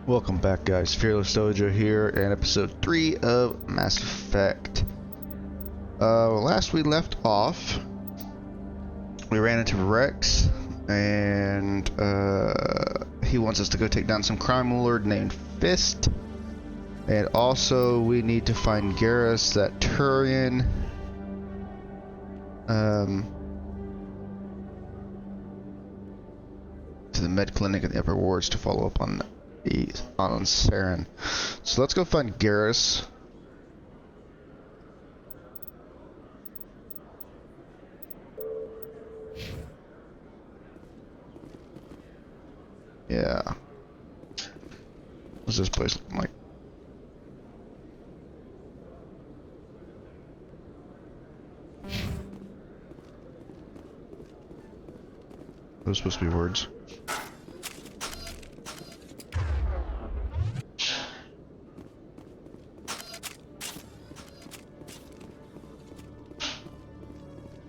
Welcome back, guys. Fearless Dojo here, and episode 3 of Mass Effect. Last we left off, we ran into Rex, and he wants us to go take down some crime lord named Fist. And also, we need to find Garrus, that Turian. To the med clinic in the upper wards to follow up on Saren. So let's go find Garrus. Yeah. What's this place looking like? Those supposed to be words.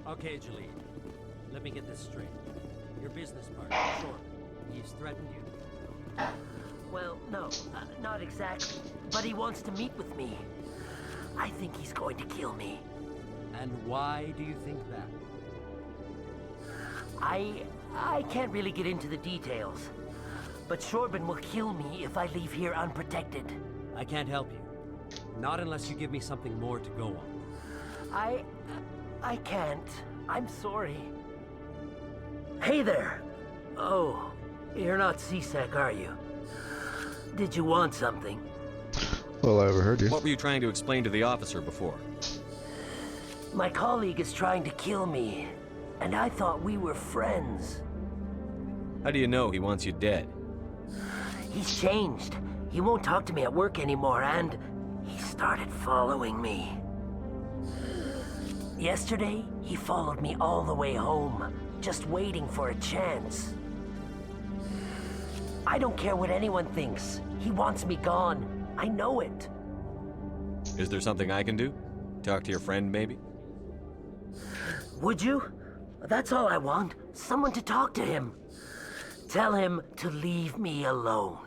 Okay, Jaleel. Let me get this straight. Your business partner, sure. He's threatened you? Well, no, not exactly. But he wants to meet with me. I think he's going to kill me. And why do you think that? I can't really get into the details. But Shephard will kill me if I leave here unprotected. I can't help you. Not unless you give me something more to go on. I can't. I'm sorry. Hey there. Oh, you're not CSEC, are you? Did you want something? Well, I overheard you. What were you trying to explain to the officer before? My colleague is trying to kill me, and I thought we were friends. How do you know he wants you dead? He's changed. He won't talk to me at work anymore, and he started following me. Yesterday, he followed me all the way home, just waiting for a chance. I don't care what anyone thinks. He wants me gone. I know it. Is there something I can do? Talk to your friend, maybe? Would you? That's all I want. Someone to talk to him. Tell him to leave me alone.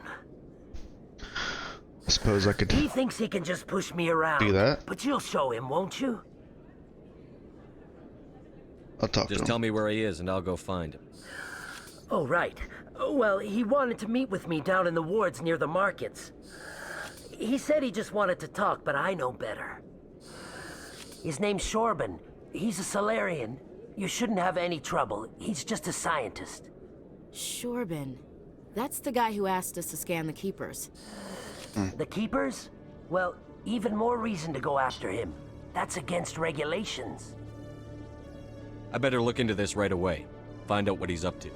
I suppose I could He thinks he can just push me around. do that. But you'll show him, won't you? I'll talk to Just him. tell me where he is and I'll go find him. Oh, right. Well, he wanted to meet with me down in the wards near the markets. He said he just wanted to talk, but I know better. His name's Shephard. He's a Solarian. You shouldn't have any trouble. He's just a scientist. Shephard. That's the guy who asked us to scan the Keepers. The Keepers? Well, even more reason to go after him. That's against regulations. I better look into this right away. Find out what he's up to.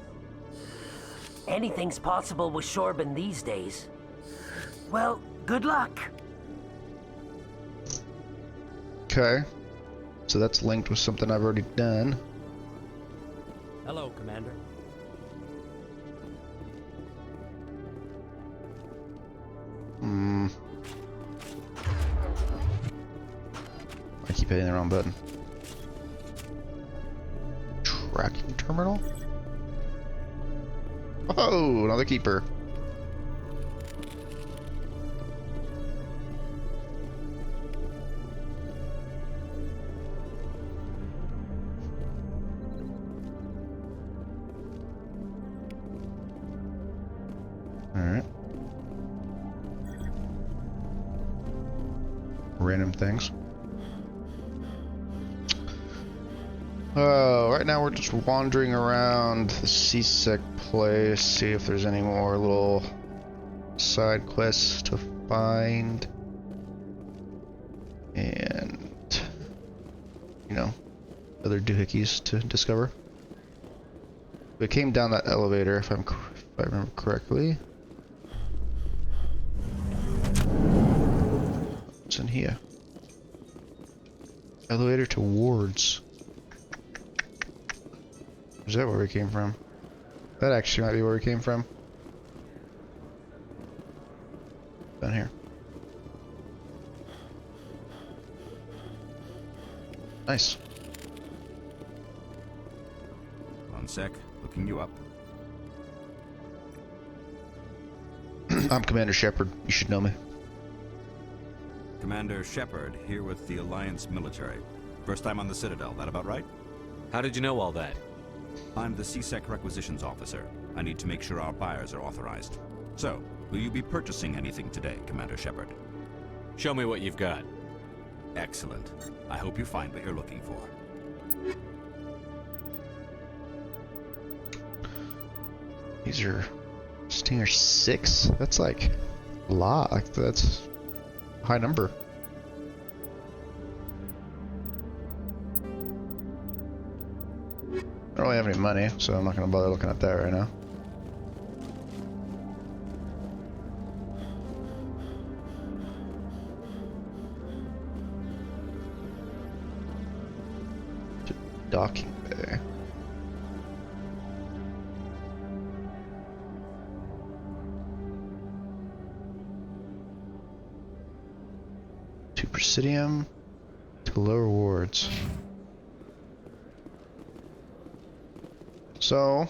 Anything's possible with Shephard these days. Well, good luck. Okay. So that's linked with something I've already done. Hello, Commander. I keep hitting the wrong button. Tracking terminal? Oh, another keeper. Alright. Random things. Right now we're just wandering around the CSEC place, see if there's any more little side quests to find. And, you know, other doohickeys to discover. We came down that elevator, if I remember correctly. What's in here? Elevator to wards. Is that where we came from? That actually might be where we came from. Down here. Nice. One sec, looking you up. I'm Commander Shephard. You should know me. Commander Shephard, here with the Alliance military. First time on the Citadel, that about right? How did you know all that? I'm the CSEC requisitions officer. I need to make sure our buyers are authorized. So, will you be purchasing anything today, Commander Shephard? Show me what you've got. Excellent. I hope you find what you're looking for. These are Stinger 6. That's like a lot. Like that's a high number. I don't really have any money, so I'm not gonna bother looking at that right now. Docking bay. To Presidium, to lower wards. So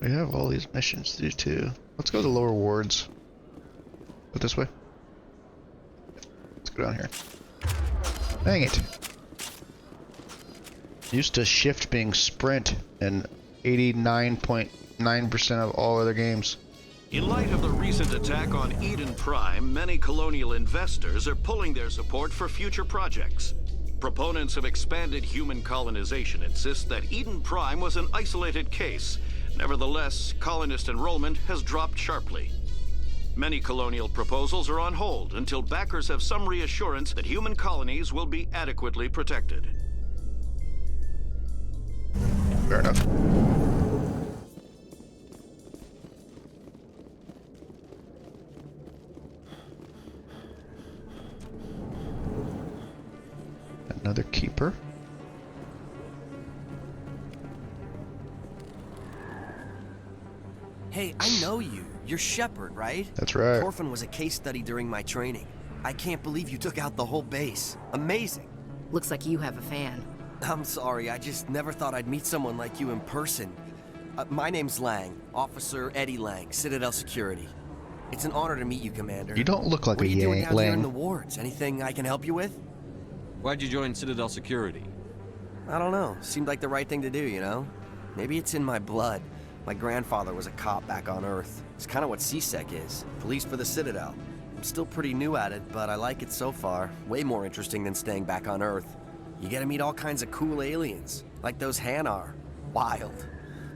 we have all these missions to do too. Let's go to the lower wards. Go this way. Let's go down here. Dang it. Used to shift being sprint in 89.9% of all other games. In light of the recent attack on Eden Prime, many colonial investors are pulling their support for future projects. Proponents of expanded human colonization insist that Eden Prime was an isolated case. Nevertheless, colonist enrollment has dropped sharply. Many colonial proposals are on hold until backers have some reassurance that human colonies will be adequately protected. Fair enough. Another keeper. Hey, I know you. You're Shephard, right? That's right. Orphan was a case study during my training. I can't believe you took out the whole base. Amazing. Looks like you have a fan. I'm sorry, I just never thought I'd meet someone like you in person. My name's Lang, Officer Eddie Lang, Citadel Security. It's an honor to meet you, Commander. You don't look like what a are you doing down here in Lang. the wards? Anything I can help you with? Why'd you join Citadel Security? I don't know. Seemed like the right thing to do, you know? Maybe it's in my blood. My grandfather was a cop back on Earth. It's kind of what CSEC is. Police for the Citadel. I'm still pretty new at it, but I like it so far. Way more interesting than staying back on Earth. You get to meet all kinds of cool aliens, like those Hanar. Wild.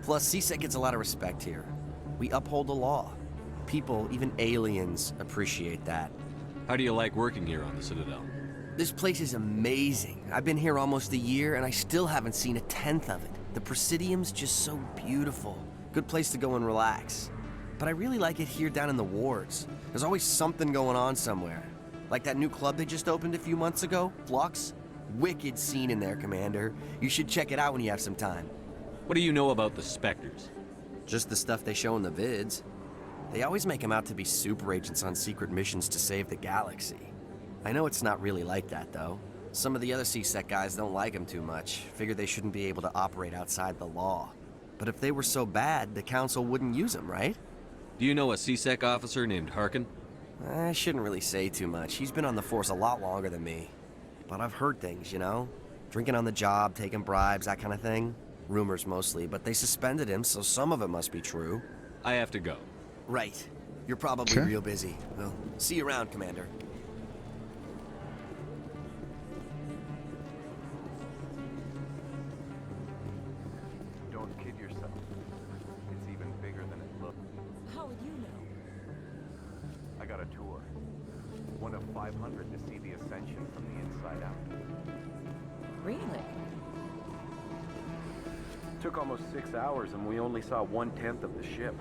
Plus, CSEC gets a lot of respect here. We uphold the law. People, even aliens, appreciate that. How do you like working here on the Citadel? This place is amazing. I've been here almost a year, and I still haven't seen a tenth of it. The Presidium's just so beautiful. Good place to go and relax. But I really like it here down in the wards. There's always something going on somewhere. Like that new club they just opened a few months ago, Flux. Wicked scene in there, Commander. You should check it out when you have some time. What do you know about the Spectres? Just the stuff they show in the vids. They always make them out to be super agents on secret missions to save the galaxy. I know it's not really like that, though. Some of the other CSEC guys don't like them too much. Figure they shouldn't be able to operate outside the law. But if they were so bad, the Council wouldn't use them, right? Do you know a CSEC officer named Harkin? I shouldn't really say too much. He's been on the force a lot longer than me. But I've heard things, you know? Drinking on the job, taking bribes, that kind of thing. Rumors mostly, but they suspended him, so some of it must be true. I have to go. Right. You're probably Sure. real busy. Well, see you around, Commander. Don't kid yourself. It's even bigger than it looks. How would you know? I got a tour. One of 500 to see the ascension from the inside out. Really? Took almost 6 hours and we only saw 1/10 of the ship.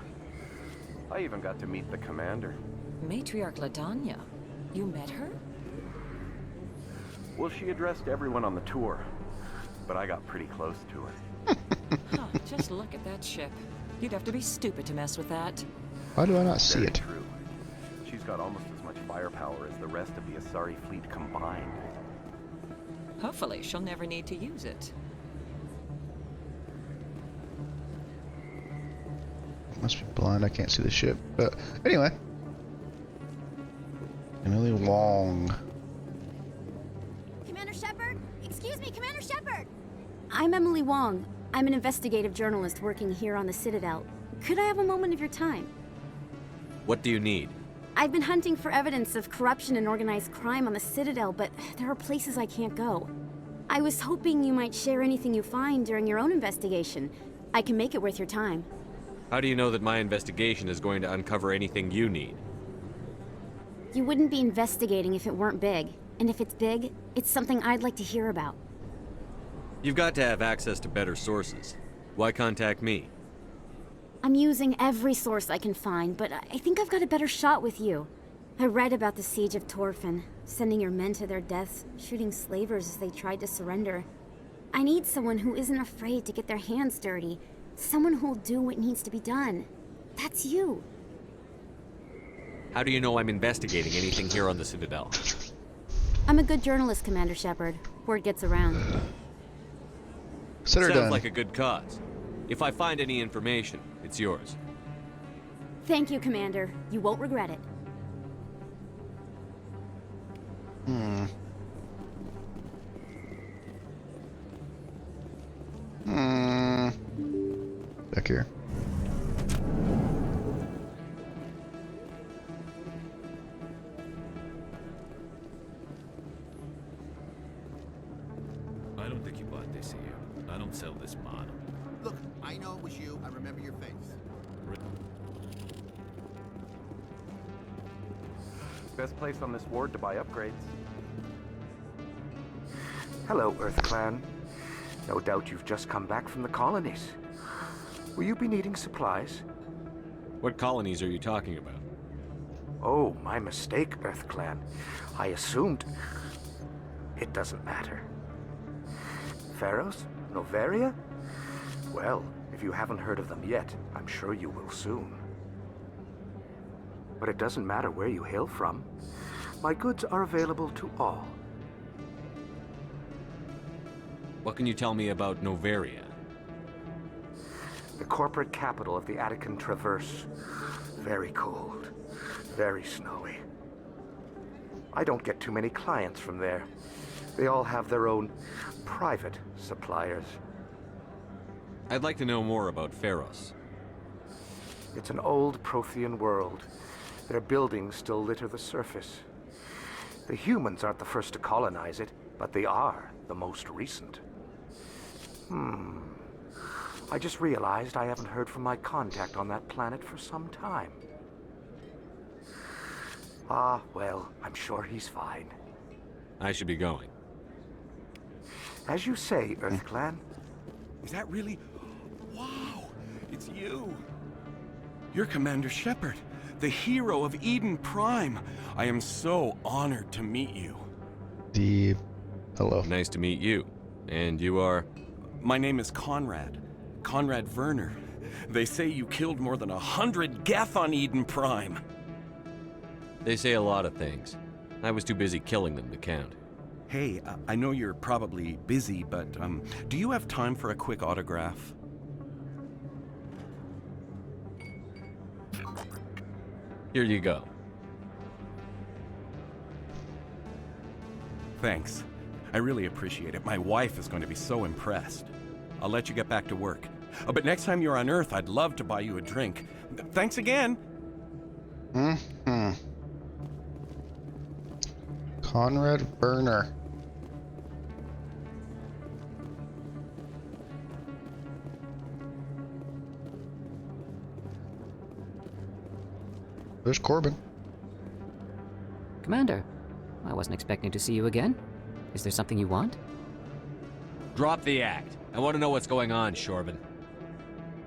I even got to meet the commander. Matriarch LaDanya. You met her? Well, she addressed everyone on the tour, but I got pretty close to her. Huh, just look at that ship. You'd have to be stupid to mess with that. Why do I not see Very it? true. She's got almost as much firepower as the rest of the Asari fleet combined. Hopefully, she'll never need to use it. Must be blind, I can't see the ship. But anyway. Emily Wong. Commander Shephard? Excuse me, Commander Shephard! I'm Emily Wong. I'm an investigative journalist working here on the Citadel. Could I have a moment of your time? What do you need? I've been hunting for evidence of corruption and organized crime on the Citadel, but there are places I can't go. I was hoping you might share anything you find during your own investigation. I can make it worth your time. How do you know that my investigation is going to uncover anything you need? You wouldn't be investigating if it weren't big. And if it's big, it's something I'd like to hear about. You've got to have access to better sources. Why contact me? I'm using every source I can find, but I think I've got a better shot with you. I read about the siege of Torfin, sending your men to their deaths, shooting slavers as they tried to surrender. I need someone who isn't afraid to get their hands dirty. Someone who'll do what needs to be done. That's you. How do you know I'm investigating anything here on the Citadel? I'm a good journalist, Commander Shephard. Word gets around. Consider Sounds done. like a good cause. If I find any information, it's yours. Thank you, Commander. You won't regret it. Back here. I don't think you bought this here. I don't sell this model. Look, I know it was you. I remember your face. Best place on this ward to buy upgrades. Hello, Earth Clan. No doubt you've just come back from the colonies. Will you be needing supplies? What colonies are you talking about? Oh, my mistake, Earth Clan. I assumed... It doesn't matter. Pharos? Noveria? Well, if you haven't heard of them yet, I'm sure you will soon. But it doesn't matter where you hail from. My goods are available to all. What can you tell me about Noveria? The corporate capital of the Attican Traverse. Very cold. Very snowy. I don't get too many clients from there. They all have their own private suppliers. I'd like to know more about Pharos. It's an old Prothean world. Their buildings still litter the surface. The humans aren't the first to colonize it, but they are the most recent. I just realized I haven't heard from my contact on that planet for some time. Ah, well, I'm sure he's fine. I should be going. As you say, Earth Clan. Is that really... Wow! It's you! You're Commander Shephard, the hero of Eden Prime. I am so honored to meet you. Hello. Nice to meet you. And you are? My name is Conrad. Conrad Werner. They say you killed more than 100 Geth on Eden Prime. They say a lot of things. I was too busy killing them to count. Hey, I know you're probably busy, but do you have time for a quick autograph? Here you go. Thanks. I really appreciate it. My wife is going to be so impressed. I'll let you get back to work. But next time you're on Earth, I'd love to buy you a drink. Thanks again! Conrad Werner. There's Corbin. Commander, I wasn't expecting to see you again. Is there something you want? Drop the act. I want to know what's going on, Shorban.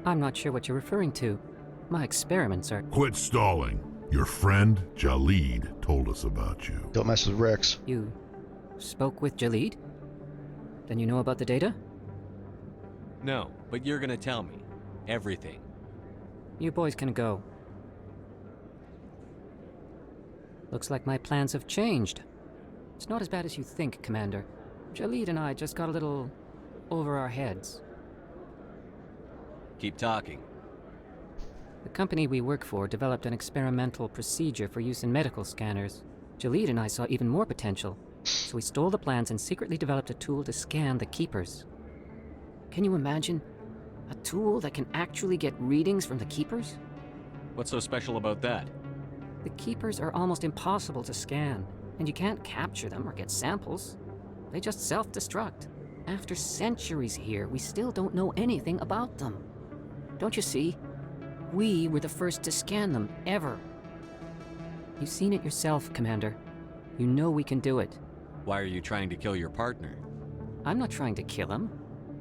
I'm not sure what you're referring to. My experiments are... Quit stalling. Your friend, Jalid, told us about you. Don't mess with Rex. You spoke with Jalid? Then you know about the data? No, but you're gonna tell me. Everything. You boys can go. Looks like my plans have changed. It's not as bad as you think, Commander. Jalid and I just got a little over our heads. Keep talking. The company we work for developed an experimental procedure for use in medical scanners. Jalid and I saw even more potential, so we stole the plans and secretly developed a tool to scan the Keepers. Can you imagine? A tool that can actually get readings from the Keepers? What's so special about that? The Keepers are almost impossible to scan, and you can't capture them or get samples. They just self-destruct. After centuries here, we still don't know anything about them. Don't you see? We were the first to scan them, ever. You've seen it yourself, Commander. You know we can do it. Why are you trying to kill your partner? I'm not trying to kill him.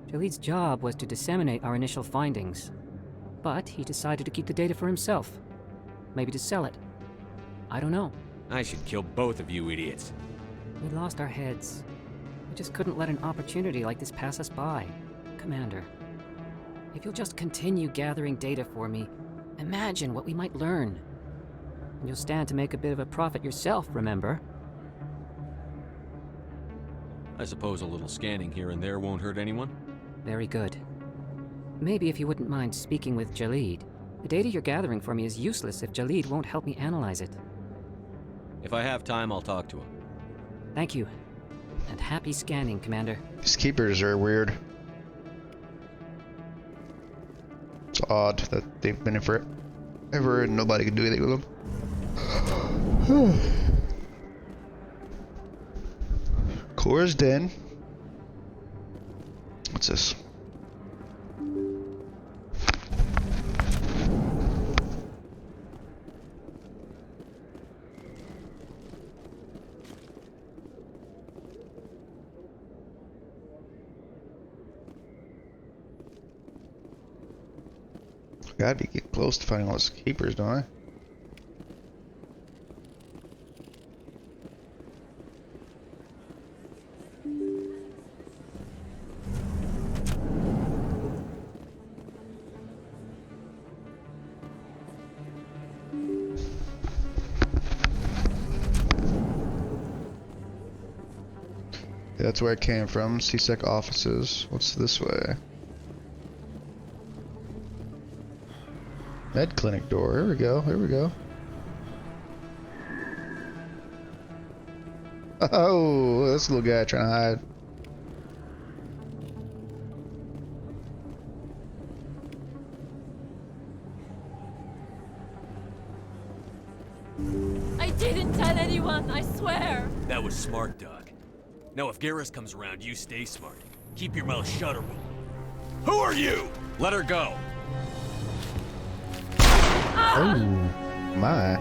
Jalid's job was to disseminate our initial findings. But he decided to keep the data for himself. Maybe to sell it. I don't know. I should kill both of you idiots. We lost our heads. We just couldn't let an opportunity like this pass us by. Commander, if you'll just continue gathering data for me, imagine what we might learn. And you'll stand to make a bit of a profit yourself, remember? I suppose a little scanning here and there won't hurt anyone? Very good. Maybe if you wouldn't mind speaking with Jalid. The data you're gathering for me is useless if Jalid won't help me analyze it. If I have time, I'll talk to him. Thank you. And happy scanning, Commander. These keepers are weird. It's odd that they've been in forever and nobody can do anything with them. Cora's den. What's this? Gotta be getting close to finding all those keepers, don't I? That's where I came from. CSEC offices. What's this way? Med clinic door. Here we go. Here we go. Oh, this little guy trying to hide. I didn't tell anyone, I swear. That was smart, Doc. Now if Garrus comes around, you stay smart. Keep your mouth shut or we'll... Who are you? Let her go. Oh, my.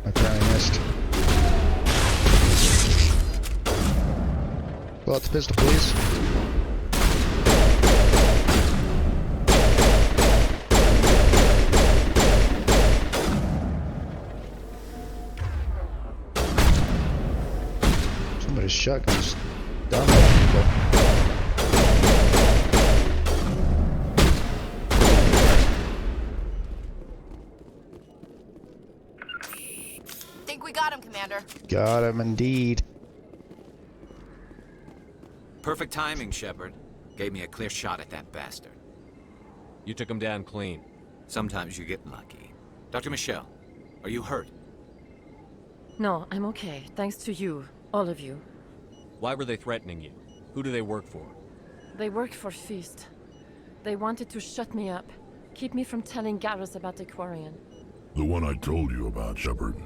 I probably missed. Pull out the pistol, please. Somebody's shotgun's down there. Think we got him, Commander. Got him indeed. Perfect timing, Shephard. Gave me a clear shot at that bastard. You took him down clean. Sometimes you get lucky. Dr. Michelle, are you hurt? No, I'm okay. Thanks to you. All of you. Why were they threatening you? Who do they work for? They work for Feast. They wanted to shut me up. Keep me from telling Garrus about the Quarian. The one I told you about, Shephard.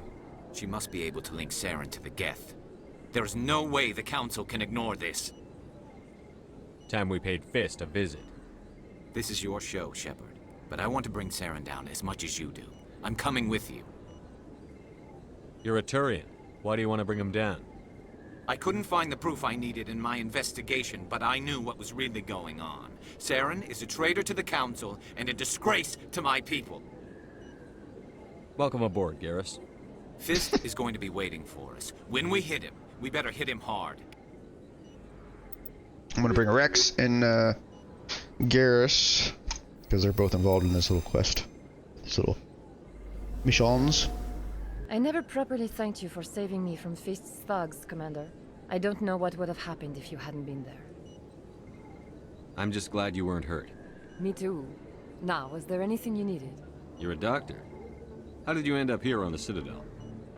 She must be able to link Saren to the Geth. There is no way the Council can ignore this. Time we paid Fist a visit. This is your show, Shephard. But I want to bring Saren down as much as you do. I'm coming with you. You're a Turian. Why do you want to bring him down? I couldn't find the proof I needed in my investigation, but I knew what was really going on. Saren is a traitor to the Council and a disgrace to my people. Welcome aboard, Garrus. Fist is going to be waiting for us. When we hit him, we better hit him hard. I'm gonna bring Rex and Garrus because they're both involved in this little quest. These little missions. I never properly thanked you for saving me from Feast's thugs, Commander. I don't know what would have happened if you hadn't been there. I'm just glad you weren't hurt. Me too. Now, was there anything you needed? You're a doctor. How did you end up here on the Citadel?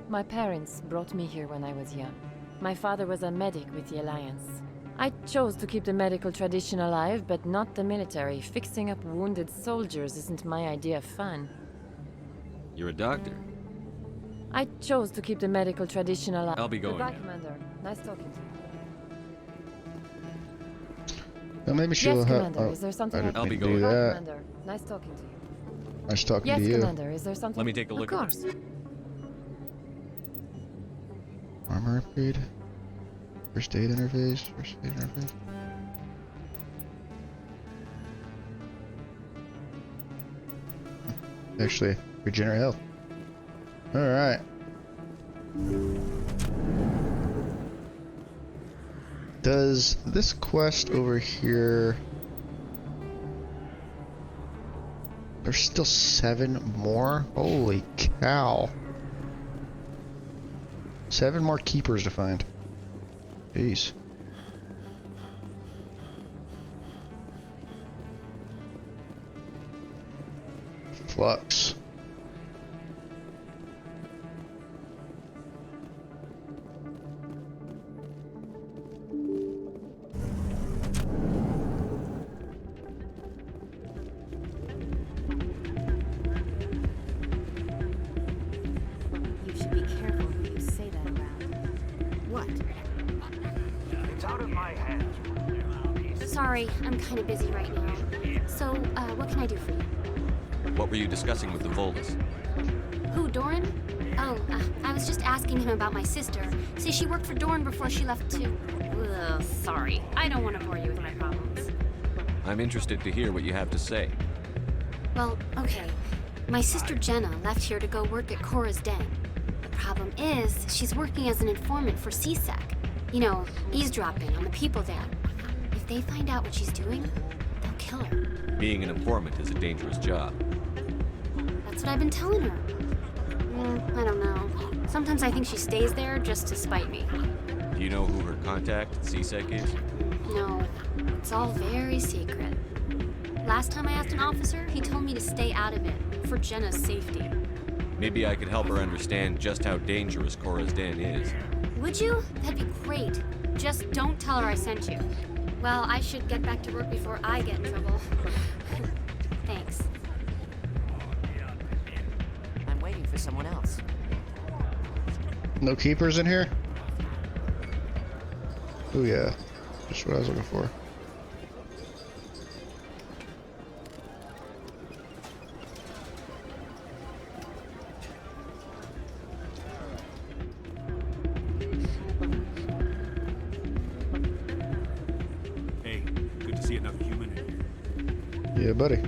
My parents brought me here when I was young. My father was a medic with the Alliance. I chose to keep the medical tradition alive, but not the military. Fixing up wounded soldiers isn't my idea of fun. You're a doctor. I chose to keep the medical tradition alive. I'll be going Goodbye, now. Commander. Nice talking to you. Well, maybe she'll Yes, have. Commander. Is there something I'll be do going. Goodbye, that. Commander. Nice talking to you. Nice talking Yes, to you. Commander. Is there something? Let me take a look Of at course. Armor upgrade. First aid interface. First aid interface. Actually, regenerate health. Alright. Does this quest over here... There's still 7 more? Holy cow. 7 more keepers to find. Jeez. Flux. You should be careful who you say that around. What? It's out of my hands. Sorry, I'm kind of busy right now. So, what can I do for you? What were you discussing with the Volus? Who, Doran? Oh, I was just asking him about my sister. See, she worked for Doran before she left too. Ugh, sorry. I don't want to bore you with my problems. I'm interested to hear what you have to say. Well, okay. My sister Jenna left here to go work at Cora's Den. The problem is, she's working as an informant for CSEC. You know, eavesdropping on the people there. If they find out what she's doing, they'll kill her. Being an informant is a dangerous job. That's what I've been telling her. I don't know. Sometimes I think she stays there just to spite me. Do you know who her contact at CSEC is? No, it's all very secret. Last time I asked an officer, he told me to stay out of it, for Jenna's safety. Maybe I could help her understand just how dangerous Cora's Den is. Would you? That'd be great. Just don't tell her I sent you. Well, I should get back to work before I get in trouble. Thanks. I'm waiting for someone else. No keepers in here? Oh yeah. Just what I was looking for. Hey, good to see another human in here. Yeah, buddy.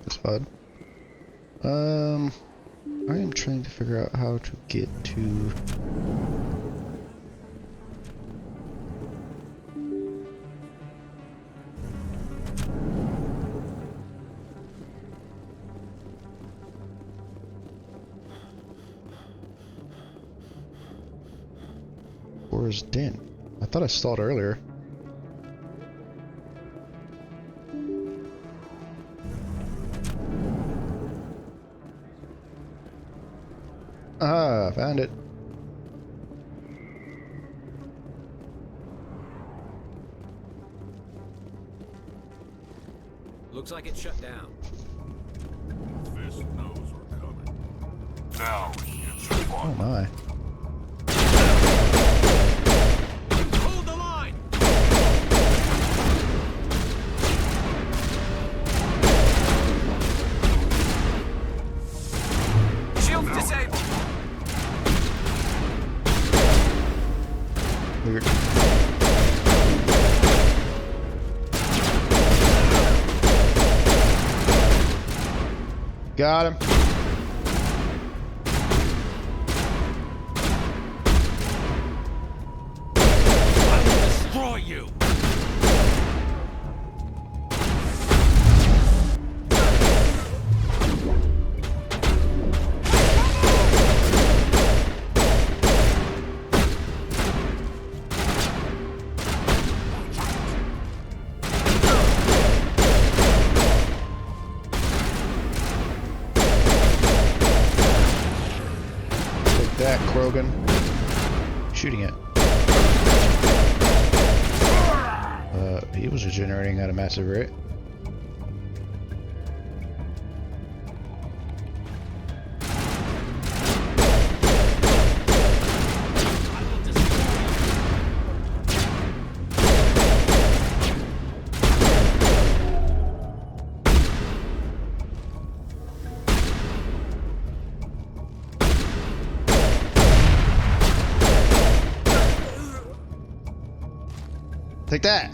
That's odd. I am trying to figure out how to get to... Where's Den? I thought I saw it earlier. Ah, found it. Looks like it's shut down. Fist knows we're coming. Now it's your Oh my. Hold the line! Shield disabled! Weird. Got him. you! Take that, Krogan. Shooting it. He was regenerating at a massive rate. Take that.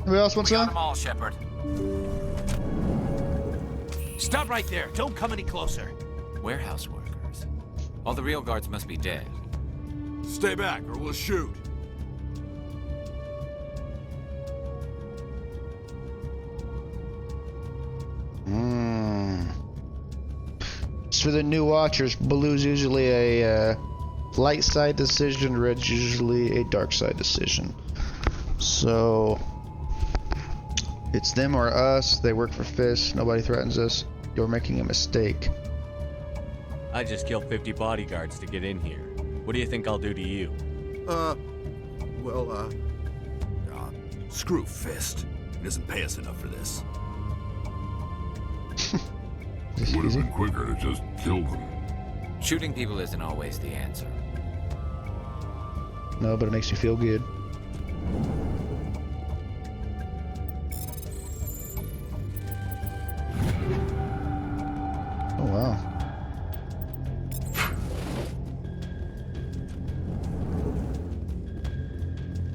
Anybody else want We got some? them all, Shephard. Stop right there. Don't come any closer. Warehouse workers. All the real guards must be dead. Stay back or we'll shoot. For the new watchers, blue's usually a light side decision, red's usually a dark side decision. So it's them or us. They work for Fist. Nobody threatens us. You're making a mistake. I just killed 50 bodyguards to get in here. What do you think I'll do to you? Screw Fist. He doesn't pay us enough for this. It would have been quicker to just kill them. Shooting people isn't always the answer. No, but it makes you feel good. Oh wow.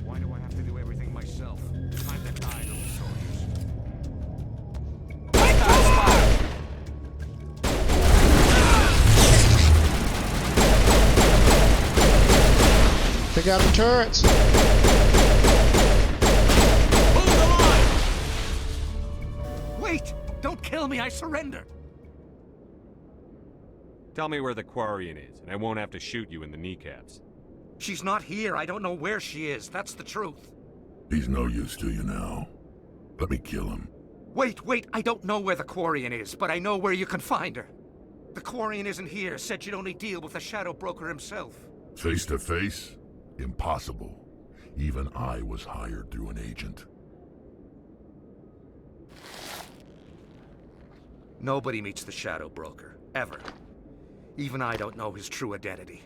Why do I have to do everything myself? Time to die, those soldiers. Take out the turrets. Wait! Don't kill me, I surrender! Tell me where the Quarian is, and I won't have to shoot you in the kneecaps. She's not here. I don't know where she is. That's the truth. He's no use to you now. Let me kill him. Wait! I don't know where the Quarian is, but I know where you can find her. The Quarian isn't here. Said you'd only deal with the Shadow Broker himself. Face to face? Impossible. Even I was hired through an agent. Nobody meets the Shadow Broker. Ever. Even I don't know his true identity.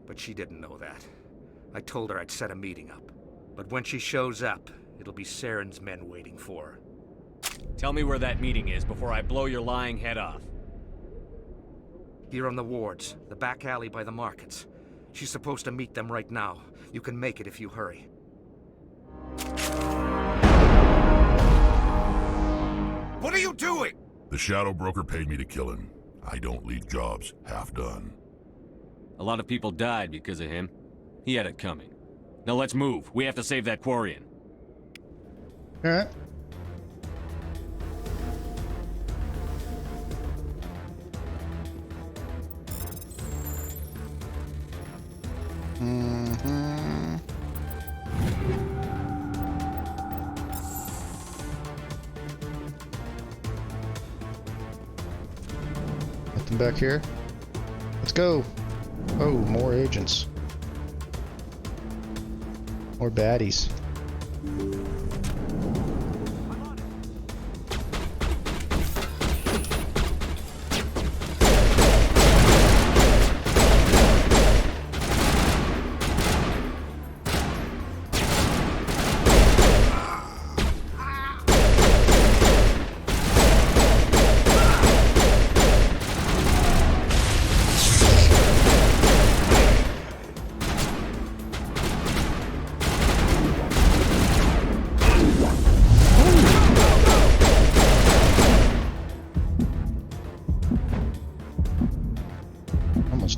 But she didn't know that. I told her I'd set a meeting up. But when she shows up, it'll be Saren's men waiting for her. Tell me where that meeting is before I blow your lying head off. Here on the wards, the back alley by the markets. She's supposed to meet them right now. You can make it if you hurry. What are you doing? The Shadow Broker paid me to kill him. I don't leave jobs half done. A lot of people died because of him. He had it coming. Now let's move. We have to save that Quarian. Alright. Nothing back here. Let's go. Oh, more agents. More baddies.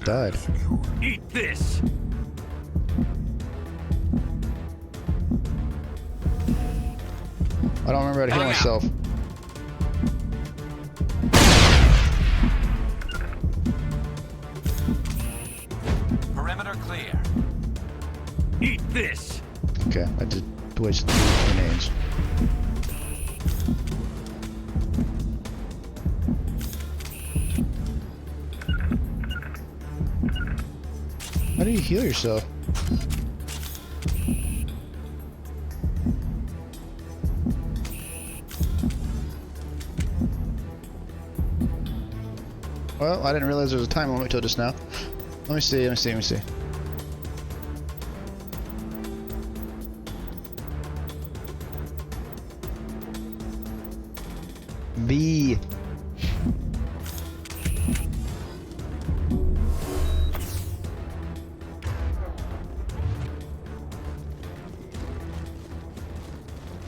Died. Eat this! I don't remember how to heal myself. Perimeter clear. Eat this! Okay, I did waste 2 grenades. How do you heal yourself? Well, I didn't realize there was a time limit to just now. Let me see. B.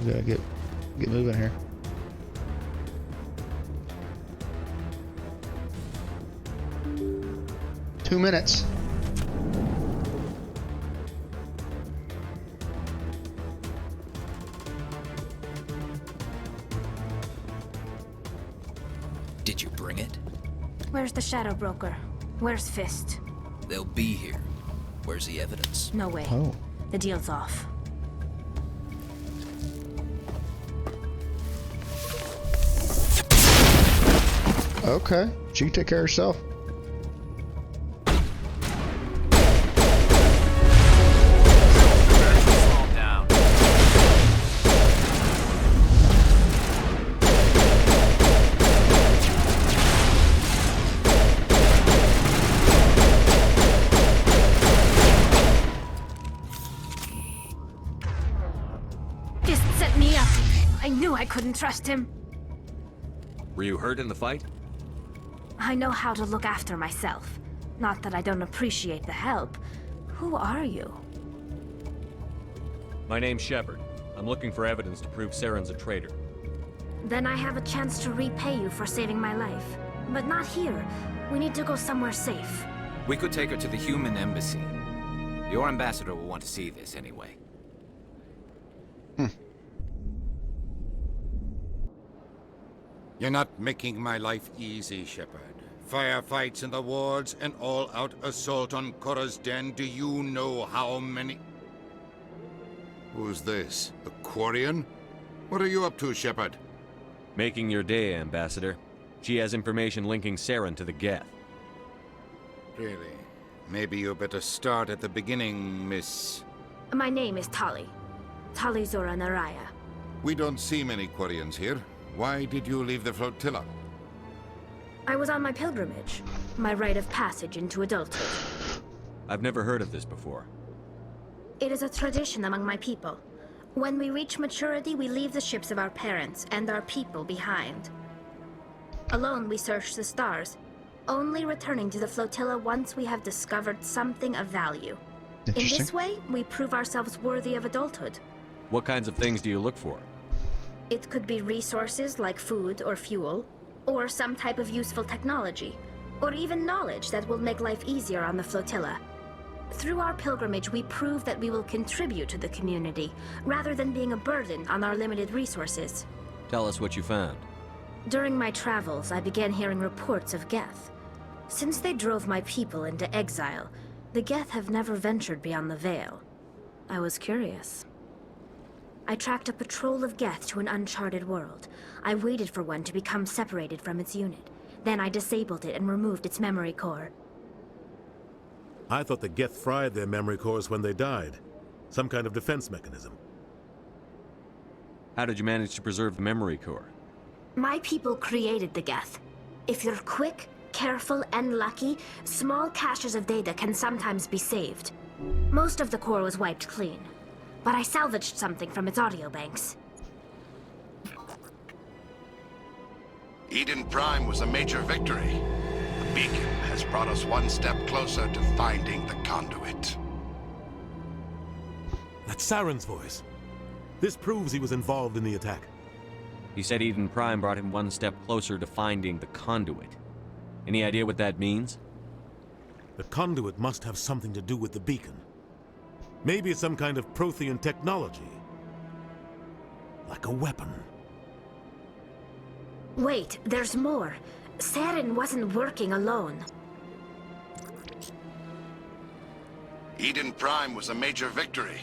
We gotta get moving here. Two minutes. Did you bring it? Where's the Shadow Broker? Where's Fist? They'll be here. Where's the evidence? No way. Oh. The deal's off. Okay, she can take care of herself. Fist set me up. I knew I couldn't trust him. Were you hurt in the fight? I know how to look after myself. Not that I don't appreciate the help. Who are you? My name's Shephard. I'm looking for evidence to prove Saren's a traitor. Then I have a chance to repay you for saving my life. But not here. We need to go somewhere safe. We could take her to the human embassy. Your ambassador will want to see this anyway. You're not making my life easy, Shephard. Firefights in the wards, an all-out assault on Korra's den. Do you know how many... Who's this? A Quarian? What are you up to, Shephard? Making your day, Ambassador. She has information linking Saren to the Geth. Really? Maybe you better start at the beginning, Miss... My name is Tali. Tali Zora Naraya. We don't see many Quarians here. Why did you leave the flotilla? I was on my pilgrimage. My rite of passage into adulthood. I've never heard of this before. It is a tradition among my people. When we reach maturity, we leave the ships of our parents and our people behind. Alone, we search the stars, only returning to the flotilla once we have discovered something of value. In this way, we prove ourselves worthy of adulthood. What kinds of things do you look for? It could be resources like food or fuel, or some type of useful technology, or even knowledge that will make life easier on the flotilla. Through our pilgrimage, we prove that we will contribute to the community, rather than being a burden on our limited resources. Tell us what you found. During my travels, I began hearing reports of Geth. Since they drove my people into exile, the Geth have never ventured beyond the Veil. I was curious. I tracked a patrol of Geth to an uncharted world. I waited for one to become separated from its unit. Then I disabled it and removed its memory core. I thought the Geth fried their memory cores when they died. Some kind of defense mechanism. How did you manage to preserve the memory core? My people created the Geth. If you're quick, careful, and lucky, small caches of data can sometimes be saved. Most of the core was wiped clean, but I salvaged something from its audio banks. Eden Prime was a major victory. The beacon has brought us one step closer to finding the conduit. That's Saren's voice. This proves he was involved in the attack. He said Eden Prime brought him one step closer to finding the conduit. Any idea what that means? The conduit must have something to do with the beacon. Maybe it's some kind of Prothean technology. Like a weapon. Wait, there's more. Saren wasn't working alone. Eden Prime was a major victory.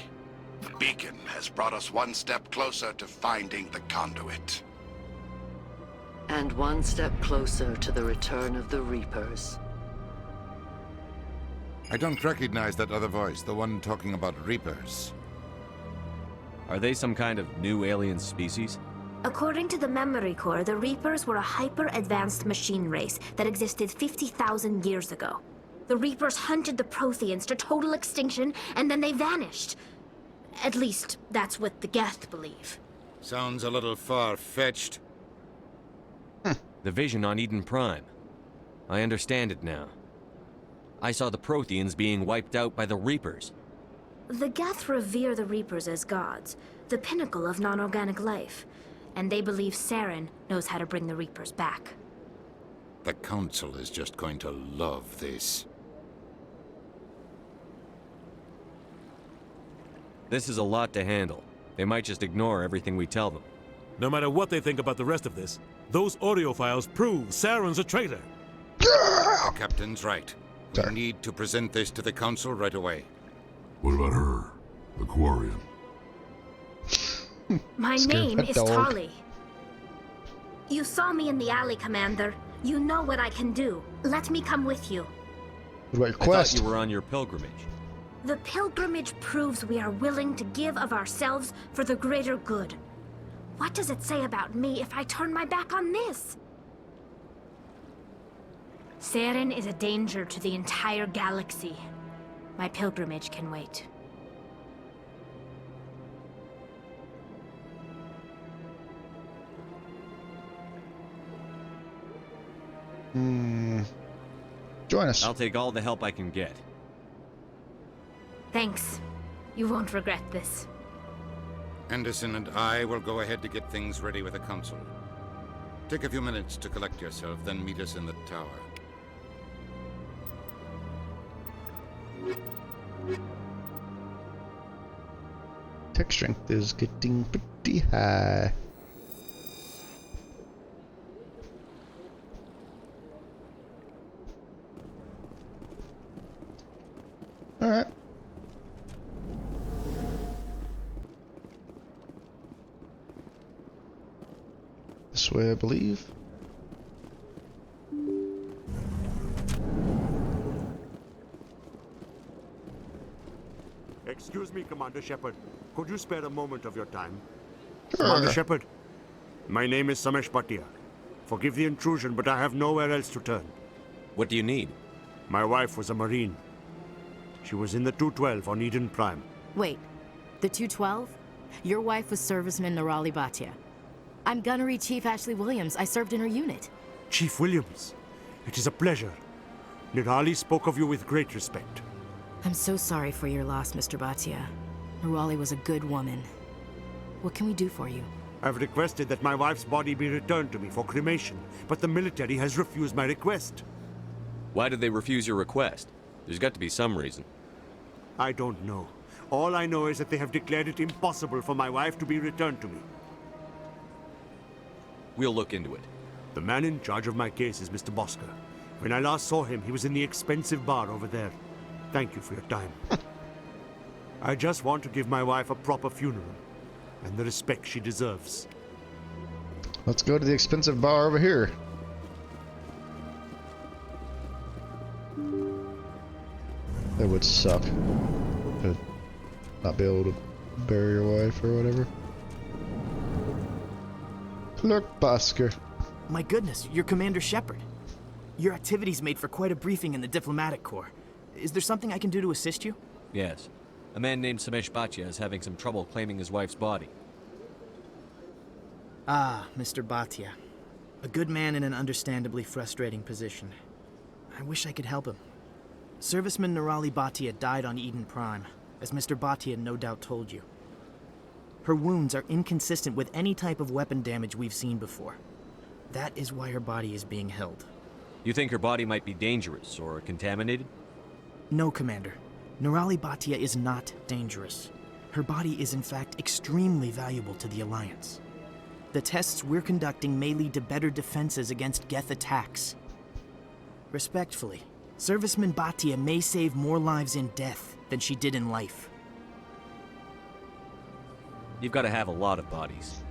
The beacon has brought us one step closer to finding the conduit. And one step closer to the return of the Reapers. I don't recognize that other voice, the one talking about Reapers. Are they some kind of new alien species? According to the Memory Core, the Reapers were a hyper-advanced machine race that existed 50,000 years ago. The Reapers hunted the Protheans to total extinction, and then they vanished. At least, that's what the Geth believe. Sounds a little far-fetched. The vision on Eden Prime. I understand it now. I saw the Protheans being wiped out by the Reapers. The Geth revere the Reapers as gods, the pinnacle of non-organic life. And they believe Saren knows how to bring the Reapers back. The Council is just going to love this. This is a lot to handle. They might just ignore everything we tell them. No matter what they think about the rest of this, those audio files prove Saren's a traitor. The Captain's right. We need to present this to the Council right away. What about her? The Quarian? My name is Tali. You saw me in the alley, Commander. You know what I can do. Let me come with you. What about your quest? I thought you were on your pilgrimage. The pilgrimage proves we are willing to give of ourselves for the greater good. What does it say about me if I turn my back on this? Saren is a danger to the entire galaxy. My pilgrimage can wait. Join us. I'll take all the help I can get. Thanks. You won't regret this. Anderson and I will go ahead to get things ready with the Council. Take a few minutes to collect yourself, then meet us in the tower. Tech strength is getting pretty high. Alright. This way, I believe. Excuse me, Commander Shephard. Could you spare a moment of your time? Commander Shephard, my name is Samesh Bhatia. Forgive the intrusion, but I have nowhere else to turn. What do you need? My wife was a Marine. She was in the 212 on Eden Prime. Wait, the 212? Your wife was Serviceman Nurali Bhatia. I'm Gunnery Chief Ashley Williams. I served in her unit. Chief Williams, it is a pleasure. Nurali spoke of you with great respect. I'm so sorry for your loss, Mr. Bhatia. Nurali was a good woman. What can we do for you? I've requested that my wife's body be returned to me for cremation, but the military has refused my request. Why did they refuse your request? There's got to be some reason. I don't know. All I know is that they have declared it impossible for my wife to be returned to me. We'll look into it. The man in charge of my case is Mr. Bosker. When I last saw him, he was in the expensive bar over there. Thank you for your time. I just want to give my wife a proper funeral, and the respect she deserves. Let's go to the expensive bar over here. That would suck to not be able to bury your wife or whatever. Clerk Bosker. My goodness, you're Commander Shephard. Your activities made for quite a briefing in the Diplomatic Corps. Is there something I can do to assist you? Yes. A man named Samesh Bhatia is having some trouble claiming his wife's body. Ah, Mr. Bhatia. A good man in an understandably frustrating position. I wish I could help him. Serviceman Nurali Bhatia died on Eden Prime, as Mr. Bhatia no doubt told you. Her wounds are inconsistent with any type of weapon damage we've seen before. That is why her body is being held. You think her body might be dangerous or contaminated? No, Commander. Nurali Bhatia is not dangerous. Her body is in fact extremely valuable to the Alliance. The tests we're conducting may lead to better defenses against Geth attacks. Respectfully, Serviceman Bhatia may save more lives in death than she did in life. You've got to have a lot of bodies.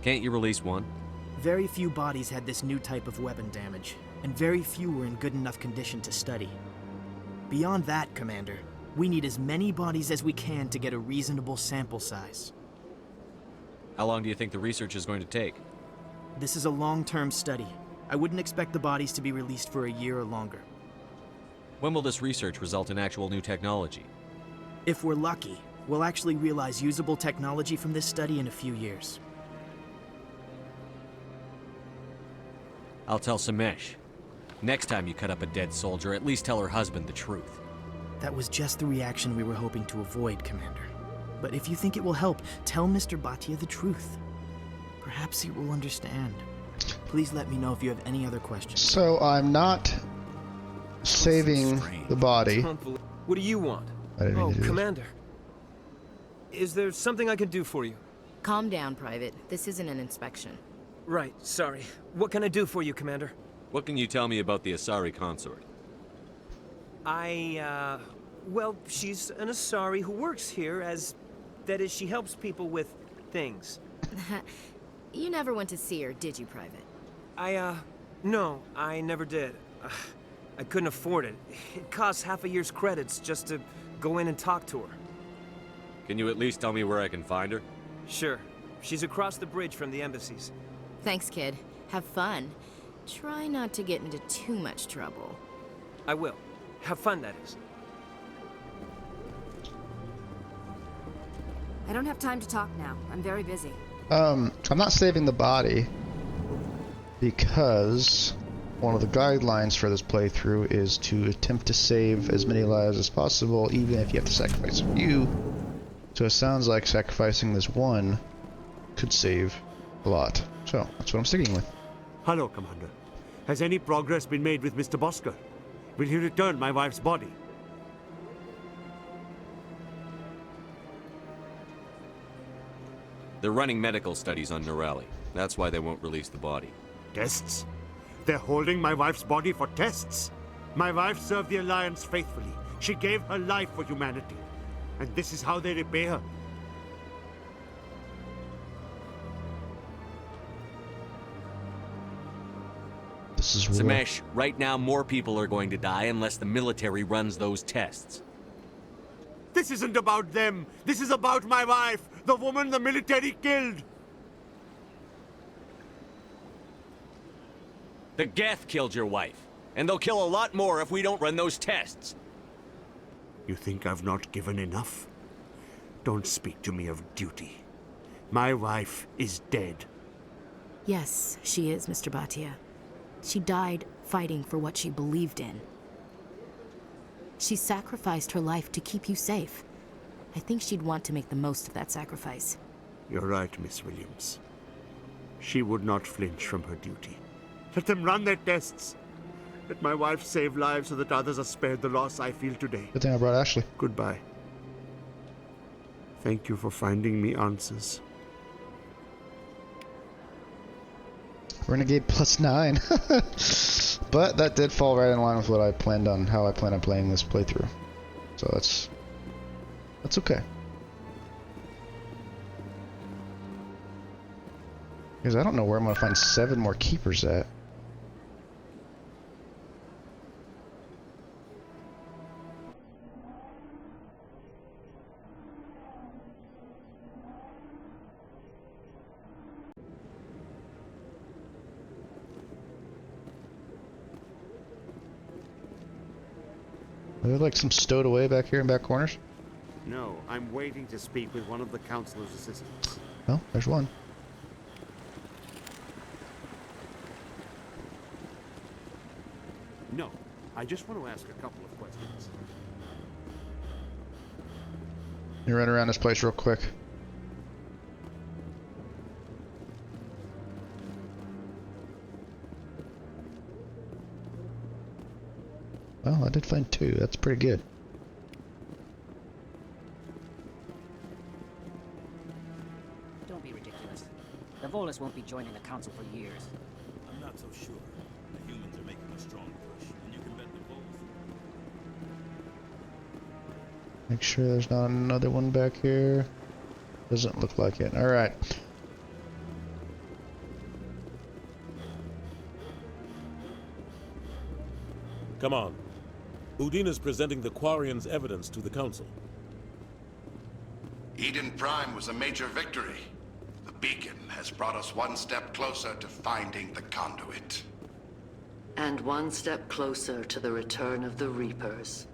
Can't you release one? Very few bodies had this new type of weapon damage, and very few were in good enough condition to study. Beyond that, Commander, we need as many bodies as we can to get a reasonable sample size. How long do you think the research is going to take? This is a long-term study. I wouldn't expect the bodies to be released for a year or longer. When will this research result in actual new technology? If we're lucky, we'll actually realize usable technology from this study in a few years. I'll tell Samesh. Next time you cut up a dead soldier, at least tell her husband the truth. That was just the reaction we were hoping to avoid, Commander. But if you think it will help, tell Mr. Bhatia the truth. Perhaps he will understand. Please let me know if you have any other questions. So I'm not saving the body. What do you want? I didn't mean to do this. Commander. Is there something I can do for you? Calm down, Private. This isn't an inspection. Right, sorry. What can I do for you, Commander? What can you tell me about the Asari consort? Well, she's an Asari who works here that is, she helps people with things. You never went to see her, did you, Private? No, I never did. I couldn't afford it. It costs half a year's credits just to go in and talk to her. Can you at least tell me where I can find her? Sure. She's across the bridge from the embassies. Thanks, kid. Have fun. Try not to get into too much trouble. I will. Have fun, that is. I don't have time to talk now. I'm very busy. I'm not saving the body because one of the guidelines for this playthrough is to attempt to save as many lives as possible, even if you have to sacrifice a few. So it sounds like sacrificing this one could save a lot. So that's what I'm sticking with. Hello, Commander. Has any progress been made with Mr. Bosker? Will he return my wife's body? They're running medical studies on Norali. That's why they won't release the body. Tests? They're holding my wife's body for tests? My wife served the Alliance faithfully. She gave her life for humanity. And this is how they repay her. This is Samesh, right now more people are going to die unless the military runs those tests. This isn't about them. This is about my wife, the woman the military killed. The Geth killed your wife, and they'll kill a lot more if we don't run those tests. You think I've not given enough? Don't speak to me of duty. My wife is dead. Yes, she is, Mr. Bhatia. She died fighting for what she believed in. She sacrificed her life to keep you safe. I think she'd want to make the most of that sacrifice. You're right, Miss Williams. She would not flinch from her duty. Let them run their tests. Let my wife save lives so that others are spared the loss I feel today. Good thing I brought Ashley. Goodbye. Thank you for finding me answers. Renegade +9. But that did fall right in line with what I planned on, how I plan on playing this playthrough. So that's okay. Because I don't know where I'm going to find 7 more keepers at. Are there like some stowed away back here in back corners? No, I'm waiting to speak with one of the counselor's assistants. Oh, there's one. No, I just want to ask a couple of questions. You run around this place real quick. Well, I did find 2. That's pretty good. Don't be ridiculous. The Volans Nicholas won't be joining the Council for years. I'm not so sure. The humans are making a strong push, and you can bet them both. Make sure there's not another one back here. Doesn't look like it. Alright. Come on. Udina's presenting the Quarians' evidence to the Council. Eden Prime was a major victory. The beacon has brought us one step closer to finding the conduit. And one step closer to the return of the Reapers.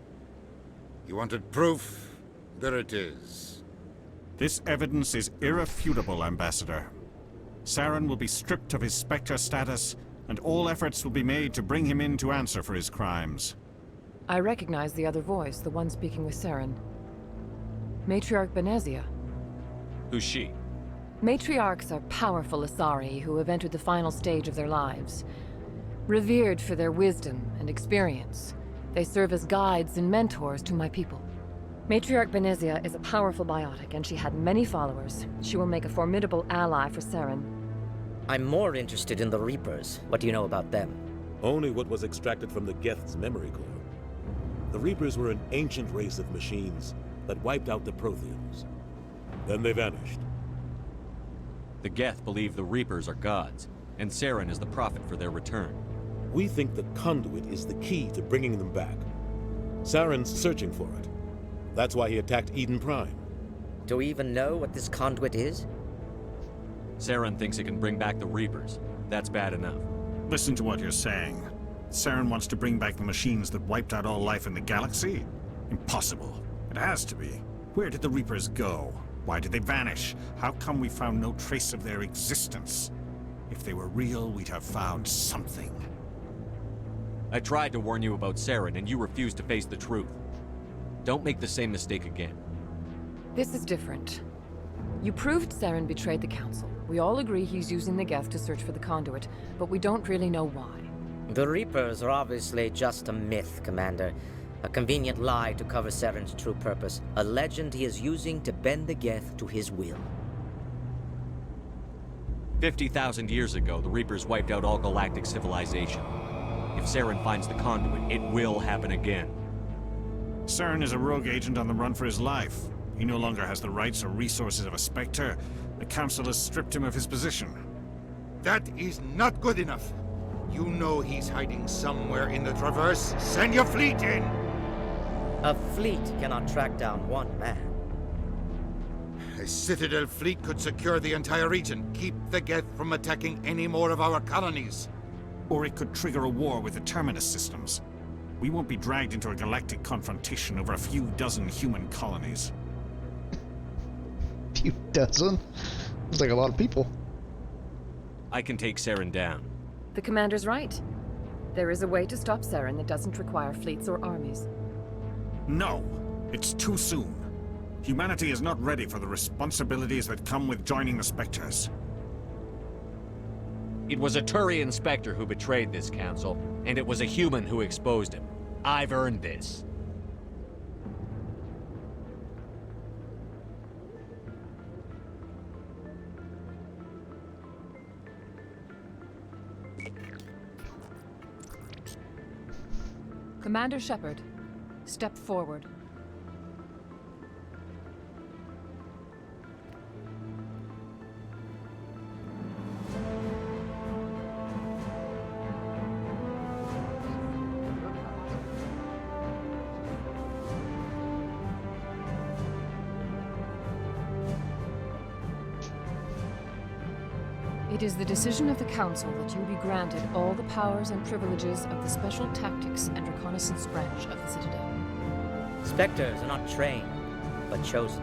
You wanted proof? There it is. This evidence is irrefutable, Ambassador. Saren will be stripped of his Spectre status, and all efforts will be made to bring him in to answer for his crimes. I recognize the other voice, the one speaking with Saren. Matriarch Benezia. Who's she? Matriarchs are powerful Asari who have entered the final stage of their lives. Revered for their wisdom and experience, they serve as guides and mentors to my people. Matriarch Benezia is a powerful biotic, and she had many followers. She will make a formidable ally for Saren. I'm more interested in the Reapers. What do you know about them? Only what was extracted from the Geth's memory core. The Reapers were an ancient race of machines that wiped out the Protheans. Then they vanished. The Geth believe the Reapers are gods, and Saren is the prophet for their return. We think the conduit is the key to bringing them back. Saren's searching for it. That's why he attacked Eden Prime. Do we even know what this conduit is? Saren thinks it can bring back the Reapers. That's bad enough. Listen to what you're saying. Saren wants to bring back the machines that wiped out all life in the galaxy? Impossible. It has to be. Where did the Reapers go? Why did they vanish? How come we found no trace of their existence? If they were real, we'd have found something. I tried to warn you about Saren, and you refused to face the truth. Don't make the same mistake again. This is different. You proved Saren betrayed the Council. We all agree he's using the Geth to search for the conduit, but we don't really know why. The Reapers are obviously just a myth, Commander. A convenient lie to cover Saren's true purpose. A legend he is using to bend the Geth to his will. 50,000 years ago, the Reapers wiped out all galactic civilization. If Saren finds the conduit, it will happen again. Saren is a rogue agent on the run for his life. He no longer has the rights or resources of a Spectre. The Council has stripped him of his position. That is not good enough. You know he's hiding somewhere in the Traverse. Send your fleet in! A fleet cannot track down one man. A Citadel fleet could secure the entire region, keep the Geth from attacking any more of our colonies. Or it could trigger a war with the Terminus systems. We won't be dragged into a galactic confrontation over a few dozen human colonies. Few dozen? It's like a lot of people. I can take Saren down. The Commander's right. There is a way to stop Saren that doesn't require fleets or armies. No! It's too soon. Humanity is not ready for the responsibilities that come with joining the Spectres. It was a Turian Spectre who betrayed this council, and it was a human who exposed him. I've earned this. Commander Shephard, step forward. It is the decision of the Council that you be granted all the powers and privileges of the Special Tactics and Reconnaissance branch of the Citadel. Spectres are not trained, but chosen.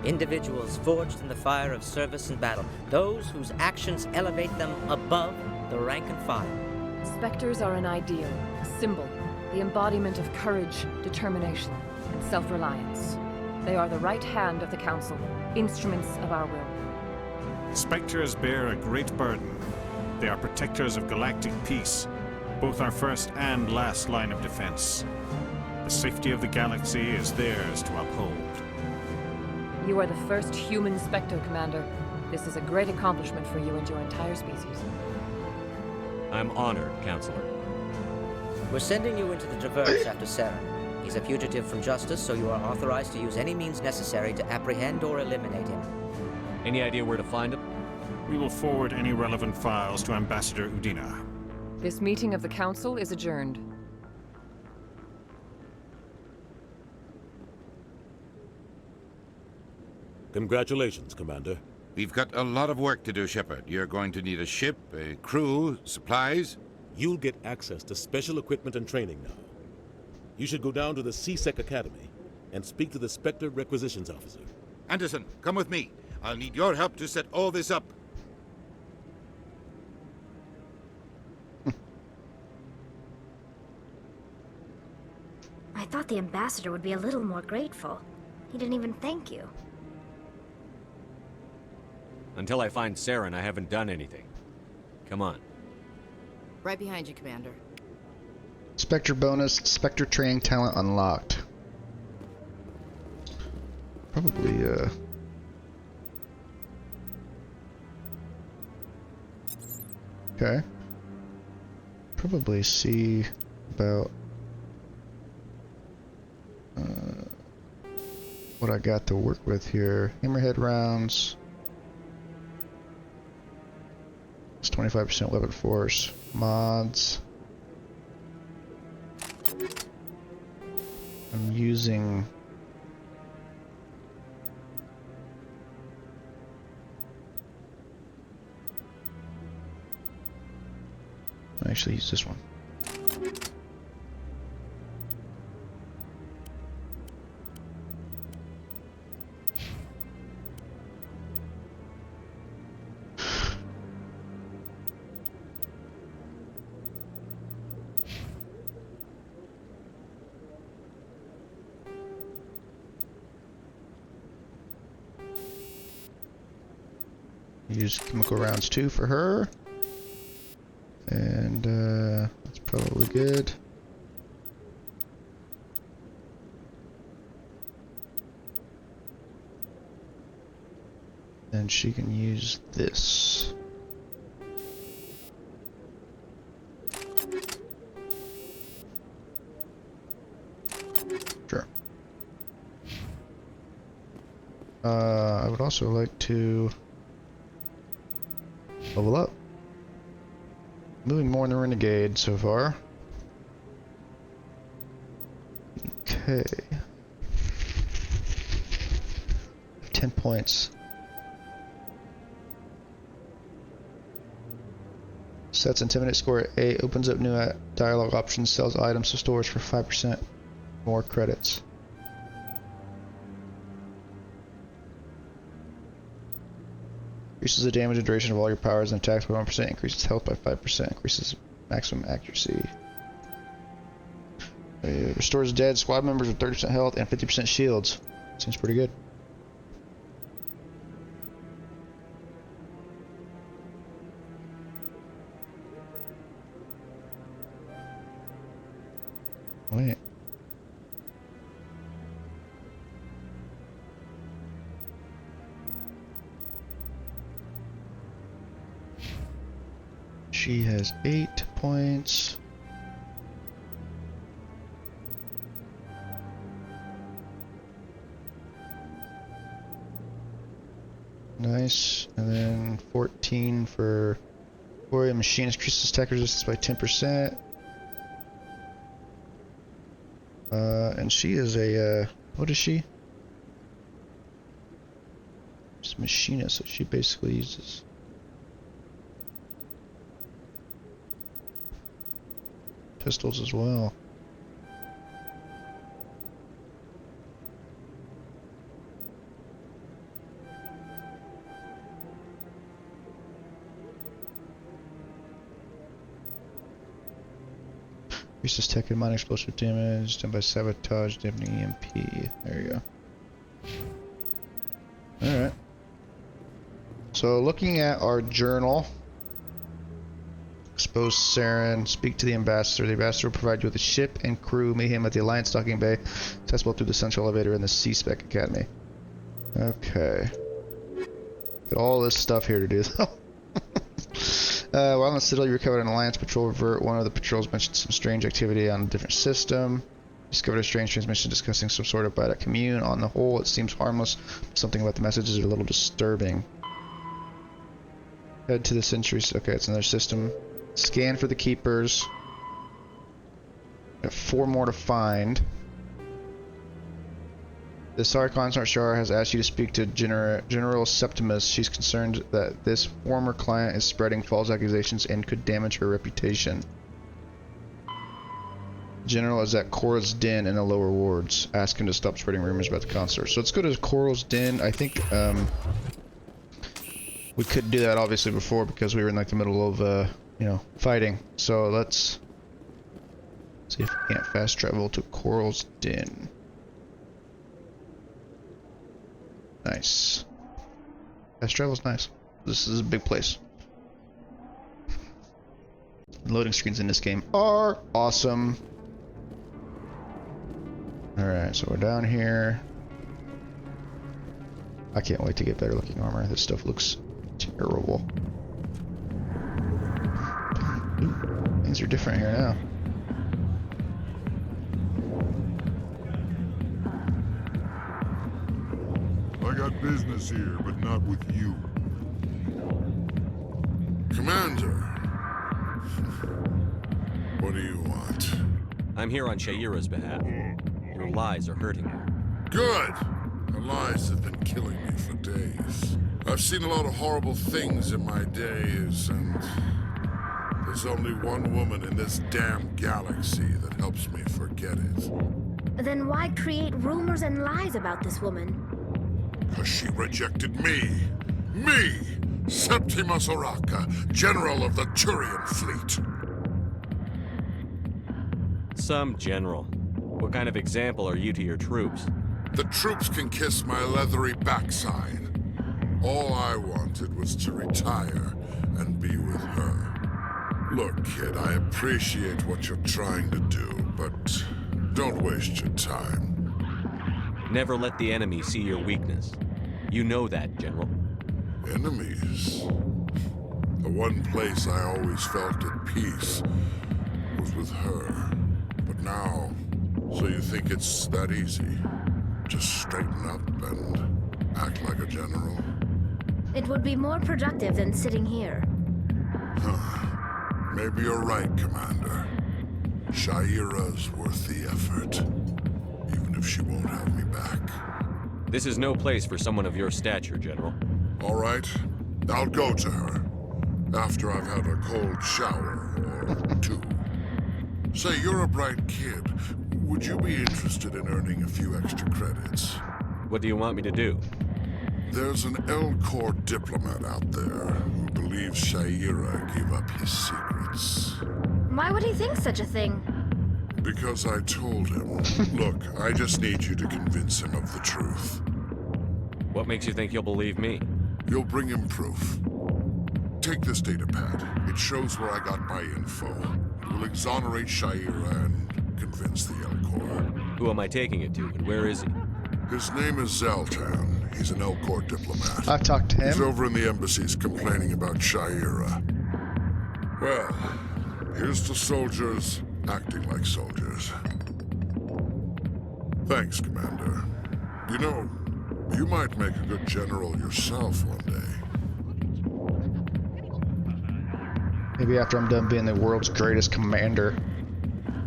Individuals forged in the fire of service and battle. Those whose actions elevate them above the rank and file. Spectres are an ideal, a symbol, the embodiment of courage, determination, and self-reliance. They are the right hand of the Council, instruments of our will. Spectres bear a great burden. They are protectors of galactic peace, both our first and last line of defense. The safety of the galaxy is theirs to uphold. You are the first human Spectre, Commander. This is a great accomplishment for you and your entire species. I'm honored, Counselor. We're sending you into the Traverse after Saren. He's a fugitive from justice, so you are authorized to use any means necessary to apprehend or eliminate him. Any idea where to find him? We will forward any relevant files to Ambassador Udina. This meeting of the Council is adjourned. Congratulations, Commander. We've got a lot of work to do, Shephard. You're going to need a ship, a crew, supplies. You'll get access to special equipment and training now. You should go down to the C-Sec Academy and speak to the Spectre Requisitions Officer. Anderson, come with me. I'll need your help to set all this up. I thought the ambassador would be a little more grateful. He didn't even thank you. Until I find Saren, I haven't done anything. Come on. Right behind you, Commander. Spectre bonus, Spectre training talent unlocked. Probably, okay. Probably see about what I got to work with here. Hammerhead rounds. It's 25% weapon force. Mods. I'm using I actually use this one. Use chemical rounds too for her. And that's probably good. And she can use this. Sure. I would also like to level up. Moving more in the Renegade so far. Okay. 10 points. Sets Intimidate score at 8. Opens up new dialogue options. Sells items to stores for 5% more credits. Increases the damage and duration of all your powers and attacks by 1%. Increases health by 5%. Increases maximum accuracy. Restores dead squad members with 30% health and 50% shields. Seems pretty good. Wait. She has 8 points. Nice. And then 14 for Warrior Machinist. Increases attack resistance by 10%. And she is a, what is she? She's a machinist, so she basically uses pistols as well. Increases tech and mine explosive damage done by sabotage, dampening EMP. There you go. Alright. So looking at our journal. Expose Saren, speak to the ambassador. The ambassador will provide you with a ship and crew. Meet him at the Alliance docking bay, accessible through the central elevator in the C-Spec Academy. Okay. Got all this stuff here to do, though. While on the Citadel, you recovered an Alliance patrol revert. One of the patrols mentioned some strange activity on a different system. Discovered a strange transmission discussing some sort of biotic commune. On the whole, it seems harmless. Something about the messages are a little disturbing. Head to the Centuries. Okay, it's another system. Scan for the Keepers. Got 4 more to find. The Tsar Consort Shar has asked you to speak to General Septimus. She's concerned that this former client is spreading false accusations and could damage her reputation. General is at Koral's Den in the lower wards. Ask him to stop spreading rumors about the consort. So let's go to Koral's Den. I think we couldn't do that obviously before because we were in like the middle of you know, fighting. So let's see if we can't fast travel to Koral's Den. Nice. Fast travel's nice. This is a big place. Loading screens in this game are awesome. Alright, so we're down here. I can't wait to get better looking armor. This stuff looks terrible. Ooh, things are different here now. I got business here, but not with you. Commander. What do you want? I'm here on Shaira's behalf. Your lies are hurting her. Good! Her lies have been killing me for days. I've seen a lot of horrible things in my days, and there's only one woman in this damn galaxy that helps me forget it. Then why create rumors and lies about this woman? Because she rejected me! Me! Septimus Oraka, General of the Turian Fleet! Some general. What kind of example are you to your troops? The troops can kiss my leathery backside. All I wanted was to retire and be with her. Look, kid, I appreciate what you're trying to do, but don't waste your time. Never let the enemy see your weakness. You know that, General. Enemies? The one place I always felt at peace was with her. But now, so you think it's that easy? Just straighten up and act like a general? It would be more productive than sitting here. Huh. Maybe you're right, Commander. Shaira's worth the effort. Even if she won't have me back. This is no place for someone of your stature, General. All right. I'll go to her. After I've had a cold shower or 2. Say, you're a bright kid. Would you be interested in earning a few extra credits? What do you want me to do? There's an L-Corps diplomat out there who believes Shaira gave up his secrets. Why would he think such a thing? Because I told him. Look, I just need you to convince him of the truth. What makes you think he'll believe me? You'll bring him proof. Take this data pad. It shows where I got my info. It will exonerate Shaira and convince the L-Corps. Who am I taking it to, and where is he? His name is Zaltan. He's an L-Corps diplomat. I've talked to him. He's over in the embassies complaining about Shaira. Well, here's to soldiers acting like soldiers. Thanks, Commander. You know, you might make a good general yourself one day. Maybe after I'm done being the world's greatest commander.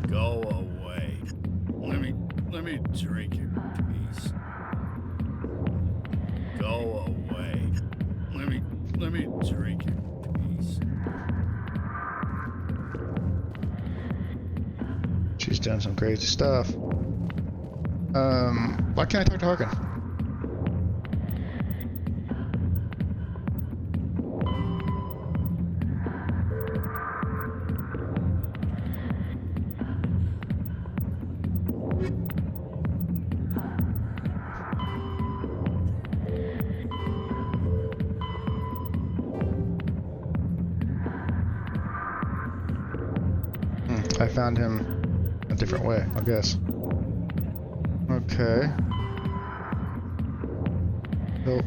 Go away. Let me drink your peace. Go away. Let me drink your peace. She's done some crazy stuff. Why can't I talk to Harkin? I found him a different way, I guess. Okay. So,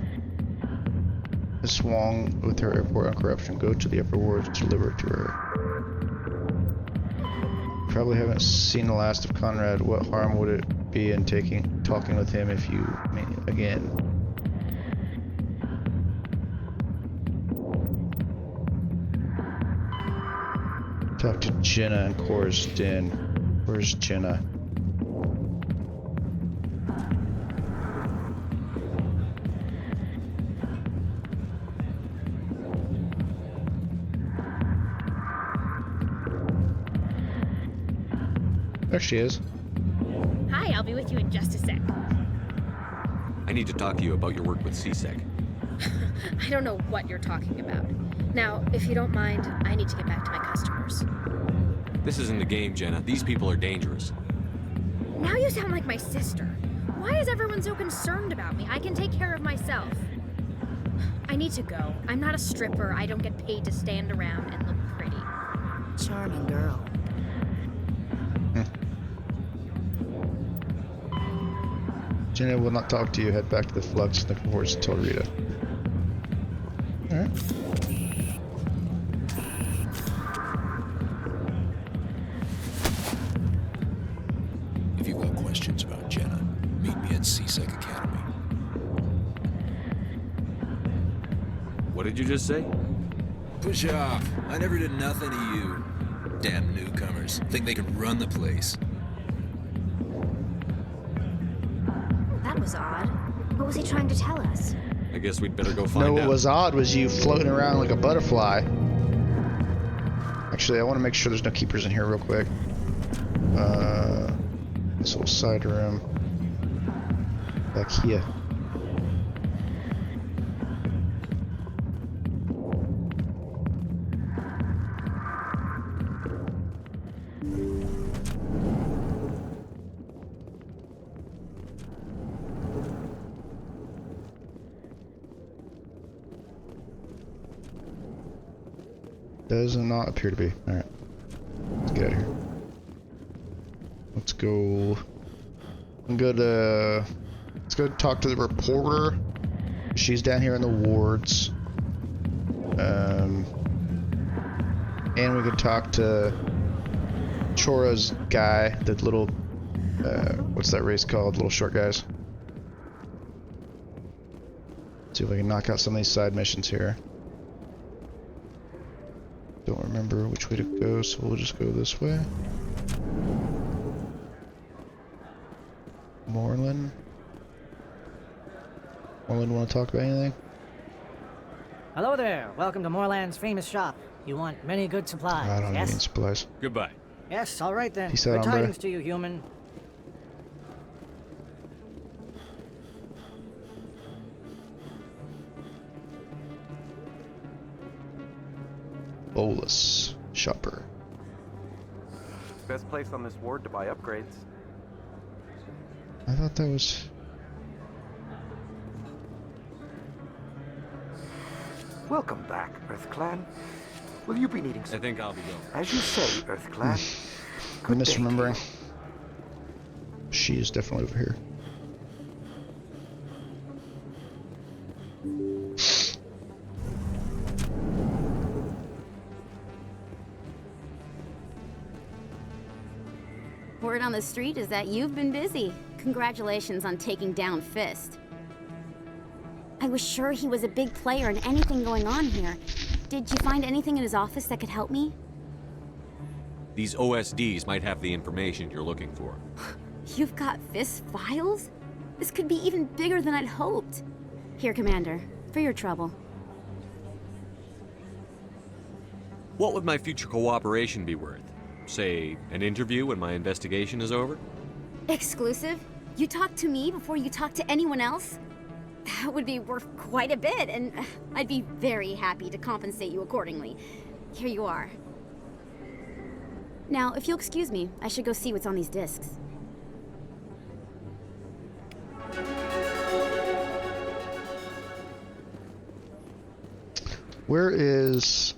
Miss Wong with her report on corruption. Go to the upper wards to deliver it to her. Probably haven't seen the last of Conrad. What harm would it be in talking with him if you meet again? Talk to Jenna in Cora's Den. Where's Jenna? There she is. Hi, I'll be with you in just a sec. I need to talk to you about your work with CSEC. I don't know what you're talking about. Now, if you don't mind, I need to get back to my customers. This isn't a game, Jenna. These people are dangerous. Now you sound like my sister. Why is everyone so concerned about me? I can take care of myself. I need to go. I'm not a stripper. I don't get paid to stand around and look pretty. Charming girl. Jenna will not talk to you. Head back to the Flux and the horse until Rita. Alright. If you've got questions about Jenna, meet me at CSEC Academy. What did you just say? Push off. I never did nothing to you. Damn newcomers. Think they can run the place. That was odd. What was he trying to tell us? I guess we'd better go find No, out. what was odd was you floating around like a butterfly. Actually, I want to make sure there's no keepers in here real quick. This little side room. Back here. Does not appear to be. Alright. Let's get out of here. Let's go. Let's go talk to the reporter. She's down here in the wards. And we could talk to Chora's guy, the little what's that race called? Little short guys. See if we can knock out some of these side missions here. Don't remember which way to go, so we'll just go this way. Moreland. Moreland, want to talk about anything? Hello there. Welcome to Moorland's famous shop. You want many good supplies, I don't yes? need supplies. Goodbye. Yes, all right then. Peace out, Good hombre. tidings to you, human. Bolus. Shopper. Best place on this ward to buy upgrades. I thought that was... Welcome back, EarthClan. Will you be needing I think I'll be going. As you say, EarthClan. I'm misremembering. She is definitely over here. Word on the street is that you've been busy. Congratulations on taking down Fist. I was sure he was a big player in anything going on here. Did you find anything in his office that could help me? These OSDs might have the information you're looking for. You've got Fist's files? This could be even bigger than I'd hoped. Here, Commander, for your trouble. What would my future cooperation be worth? Say, an interview when my investigation is over? Exclusive? You talk to me before you talk to anyone else? That would be worth quite a bit, and I'd be very happy to compensate you accordingly. Here you are. Now, if you'll excuse me, I should go see what's on these discs. Where is,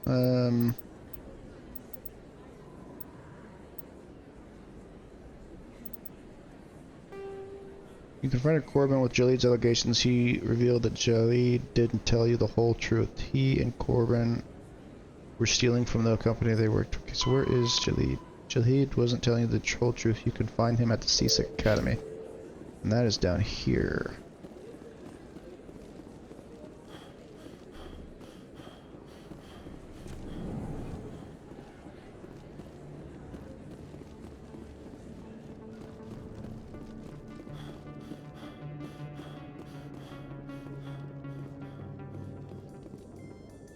You confronted Corbin with Jaleed's allegations. He revealed that Jaleed didn't tell you the whole truth. He and Corbin were stealing from the company they worked for. Okay, so where is Jaleed? Jaleed wasn't telling you the whole truth. You can find him at the CSEC Academy. And that is down here.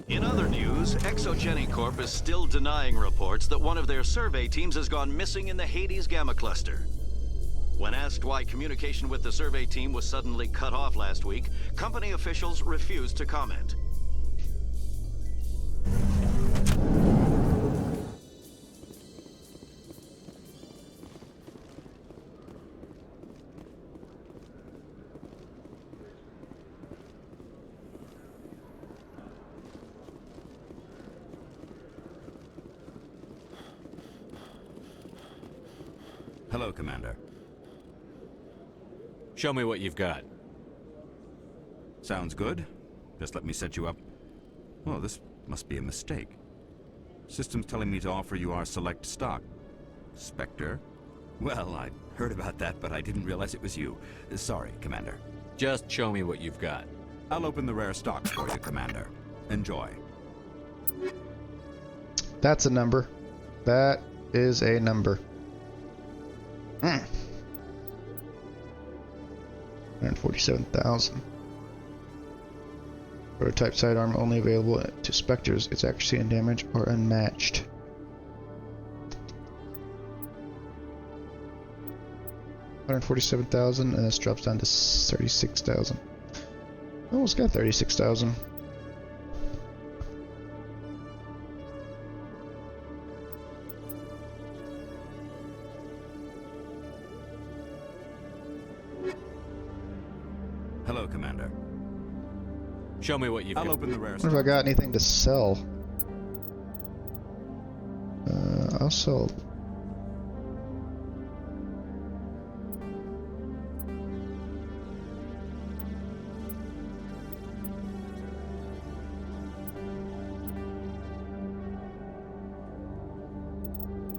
In other news, Exogeny Corp is still denying reports that one of their survey teams has gone missing in the Hades Gamma Cluster. When asked why communication with the survey team was suddenly cut off last week, company officials refused to comment. Hello, Commander. Show me what you've got. Sounds good. Just let me set you up. Oh, this must be a mistake. System's telling me to offer you our select stock. Spectre? Well, I heard about that, but I didn't realize it was you. Sorry, Commander. Just show me what you've got. I'll open the rare stock for you, Commander. Enjoy. That's a number. That is a number. 147,000. Prototype sidearm only available to Spectres. Its accuracy and damage are unmatched. $147,000, and this drops down to 36,000. Almost got 36,000. Hello, Commander. Show me what you've got. I'll open the rare What if I got anything to sell? I'll sell.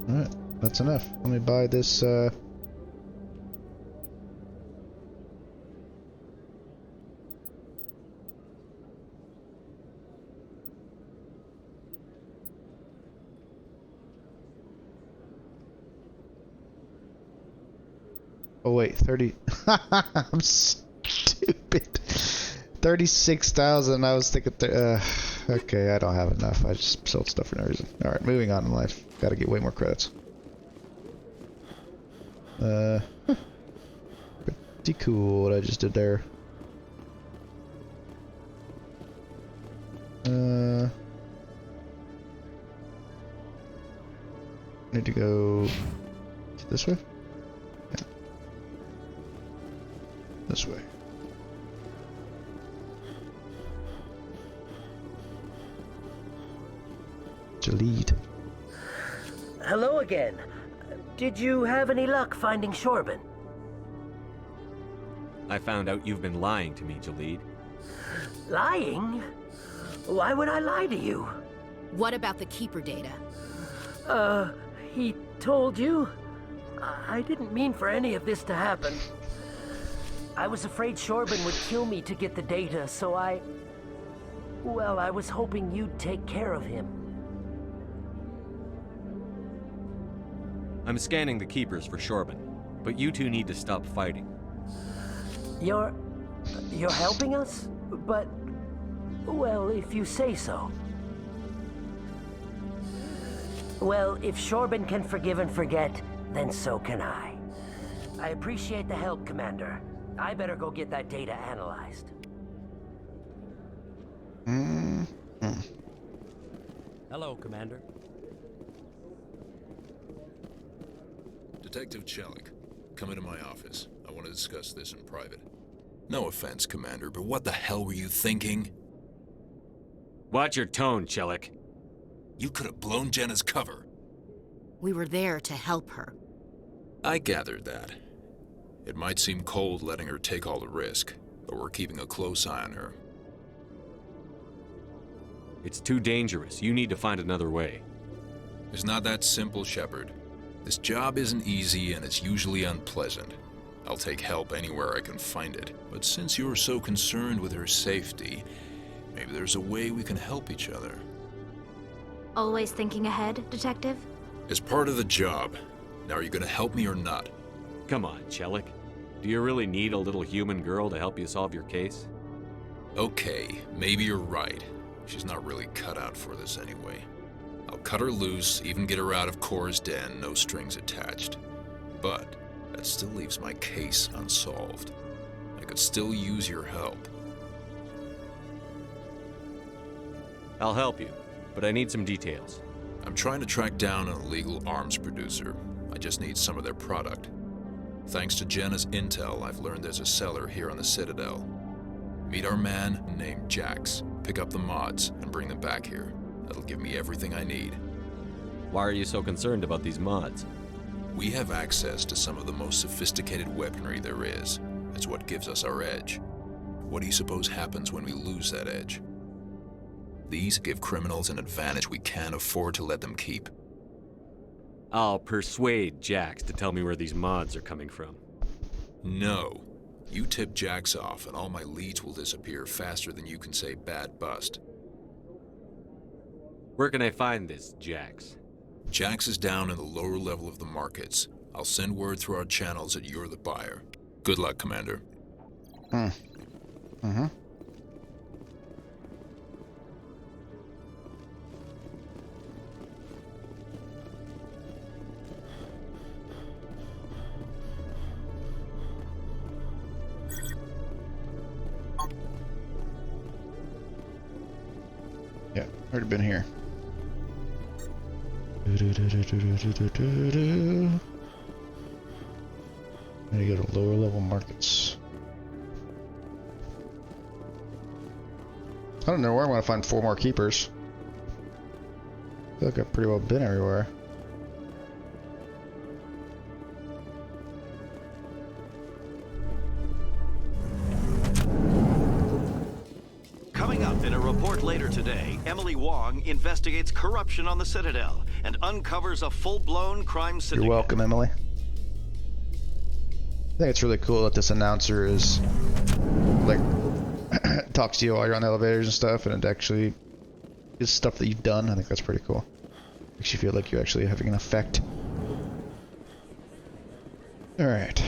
Alright, that's enough. Let me buy this, Oh wait, 30. I'm stupid. 36,000. I was thinking. Okay, I don't have enough. I just sold stuff for no reason. All right, moving on in life. Got to get way more credits. Pretty cool what I just did there. Need to go this way. This way. Jaleed. Hello again. Did you have any luck finding Corbin? I found out you've been lying to me, Jaleed. Lying? Why would I lie to you? What about the Keeper data? He told you? I didn't mean for any of this to happen. I was afraid Corbin would kill me to get the data, so well, I was hoping you'd take care of him. I'm scanning the Keepers for Corbin, but you two need to stop fighting. You're helping us? But, well, if you say so. Well, if Corbin can forgive and forget, then so can I. I appreciate the help, Commander. I better go get that data analyzed. Hello, Commander. Detective Chelik, come into my office. I want to discuss this in private. No offense, Commander, but what the hell were you thinking? Watch your tone, Chelik. You could have blown Jenna's cover. We were there to help her. I gathered that. It might seem cold letting her take all the risk, but we're keeping a close eye on her. It's too dangerous. You need to find another way. It's not that simple, Shephard. This job isn't easy and it's usually unpleasant. I'll take help anywhere I can find it. But since you're so concerned with her safety, maybe there's a way we can help each other. Always thinking ahead, Detective? It's part of the job. Now are you gonna help me or not? Come on, Chelik. Do you really need a little human girl to help you solve your case? Okay, maybe you're right. She's not really cut out for this anyway. I'll cut her loose, even get her out of Cora's den, no strings attached. But that still leaves my case unsolved. I could still use your help. I'll help you, but I need some details. I'm trying to track down an illegal arms producer. I just need some of their product. Thanks to Jenna's intel, I've learned there's a seller here on the Citadel. Meet our man named Jax, pick up the mods, and bring them back here. That'll give me everything I need. Why are you so concerned about these mods? We have access to some of the most sophisticated weaponry there is. It's what gives us our edge. What do you suppose happens when we lose that edge? These give criminals an advantage we can't afford to let them keep. I'll persuade Jax to tell me where these mods are coming from. No. You tip Jax off and all my leads will disappear faster than you can say bad bust. Where can I find this Jax? Jax is down in the lower level of the markets. I'll send word through our channels that you're the buyer. Good luck, Commander. Mm-hmm. Yeah, already been here. I need to go to lower level markets. I don't know where I'm gonna find 4 more keepers. I feel like I've pretty well been everywhere. Coming up in a report later today, Emily Wong investigates corruption on the Citadel and uncovers a full-blown crime syndicate. You're welcome, Emily. I think it's really cool that this announcer is like talks to you while you're on the elevators and stuff, and it actually is stuff that you've done. I think that's pretty cool. Makes you feel like you're actually having an effect. All right.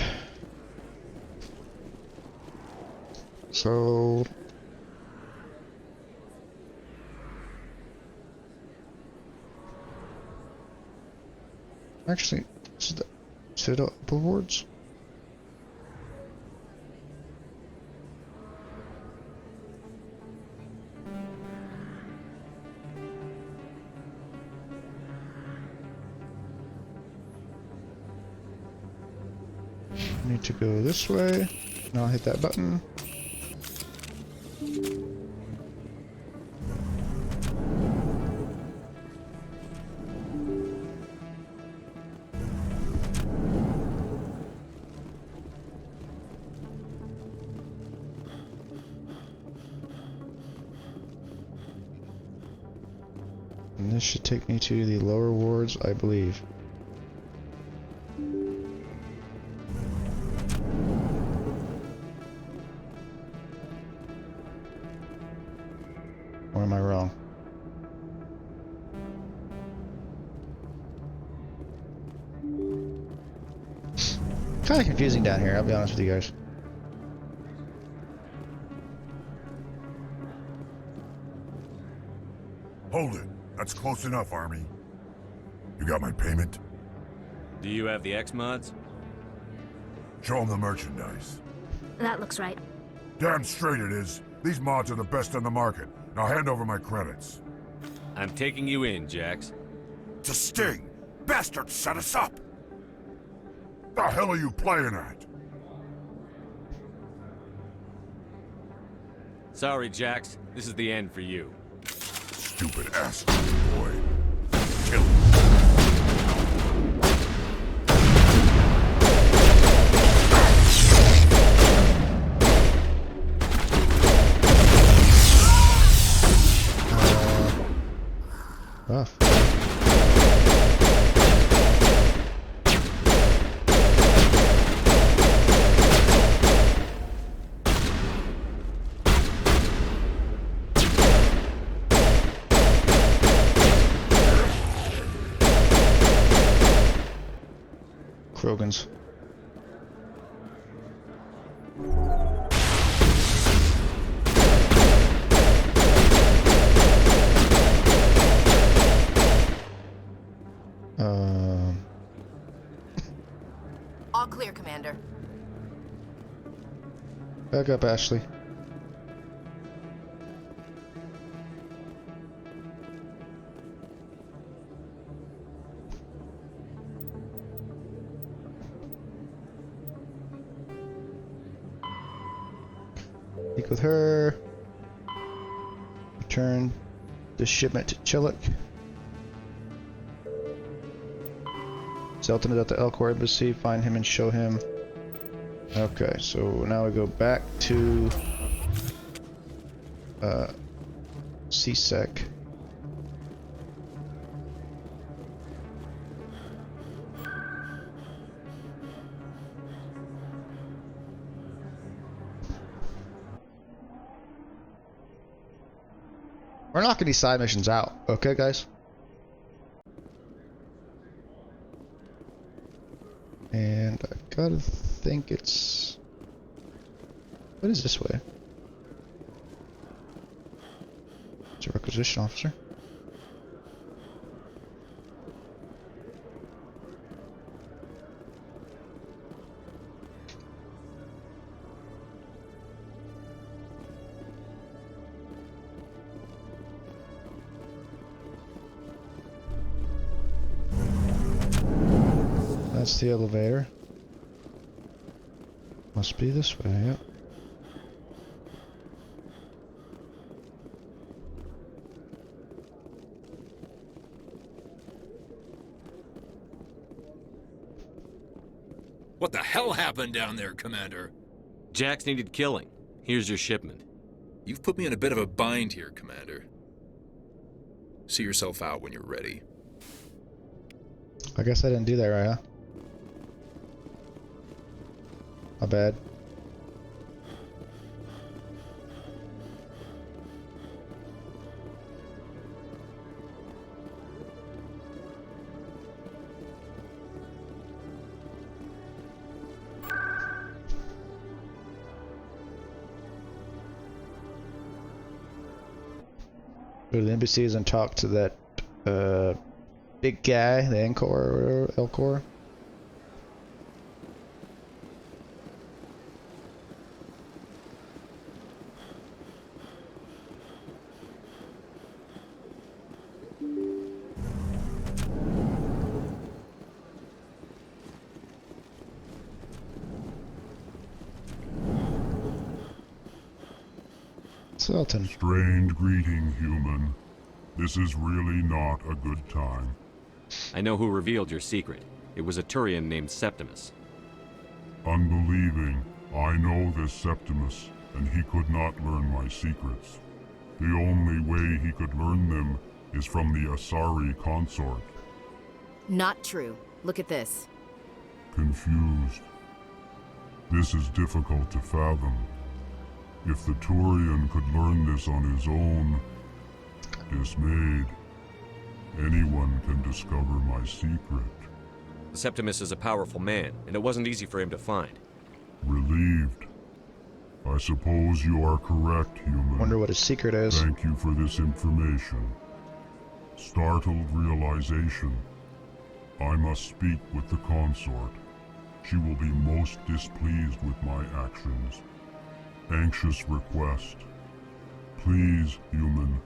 So. Actually, this is the Citadel billboards. I need to go this way. Now I'll hit that button. And this should take me to the lower wards, I believe. Or am I wrong? Kind of confusing down here, I'll be honest with you guys. Hold it. That's close enough, Army. You got my payment? Do you have the X-mods? Show them the merchandise. That looks right. Damn straight it is. These mods are the best on the market. Now hand over my credits. I'm taking you in, Jax. It's a sting! Bastards set us up! The hell are you playing at? Sorry, Jax. This is the end for you. Stupid ass boy. Kill him. Krogans. All clear, Commander. Back up, Ashley. Speak with her. Return the shipment to Chillick. Zelton is at the Elcor embassy. Find him and show him. Okay, so now we go back to CSEC. We're knocking these side missions out, okay, guys? And I gotta think it's... What is this way? It's a requisition officer. That's the elevator. Must be this way, yep. What the hell happened down there, Commander? Jax needed killing. Here's your shipment. You've put me in a bit of a bind here, Commander. See yourself out when you're ready. I guess I didn't do that right, huh? My bad. Go to the embassies and talk to that big guy, the Elcor. Sultan. Strained greeting, human. This is really not a good time. I know who revealed your secret. It was a Turian named Septimus. Unbelieving. I know this Septimus, and he could not learn my secrets. The only way he could learn them is from the Asari consort. Not true. Look at this. Confused. This is difficult to fathom. If the Turian could learn this on his own, dismayed, anyone can discover my secret. Septimus is a powerful man, and it wasn't easy for him to find. Relieved. I suppose you are correct, human. Wonder what his secret is. Thank you for this information. Startled realization. I must speak with the consort. She will be most displeased with my actions. Anxious request. Please, human,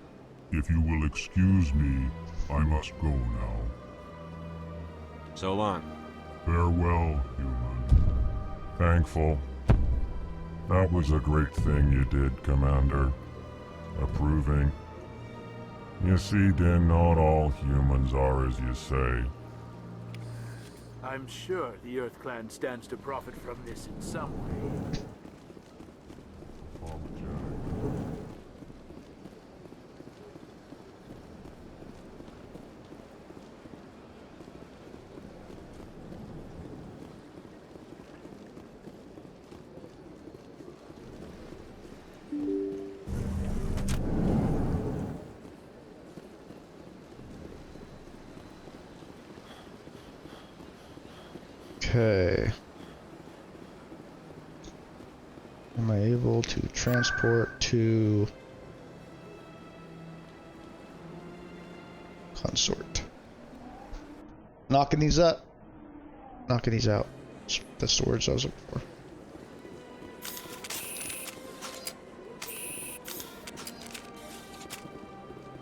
if you will excuse me, I must go now. So long. Farewell, human. Thankful. That was a great thing you did, Commander. Approving. You see, Din, not all humans are as you say. I'm sure the Earth Clan stands to profit from this in some way. Okay. Am I able to transport to consort? Knocking these up. Knocking these out. That's the words I was looking for.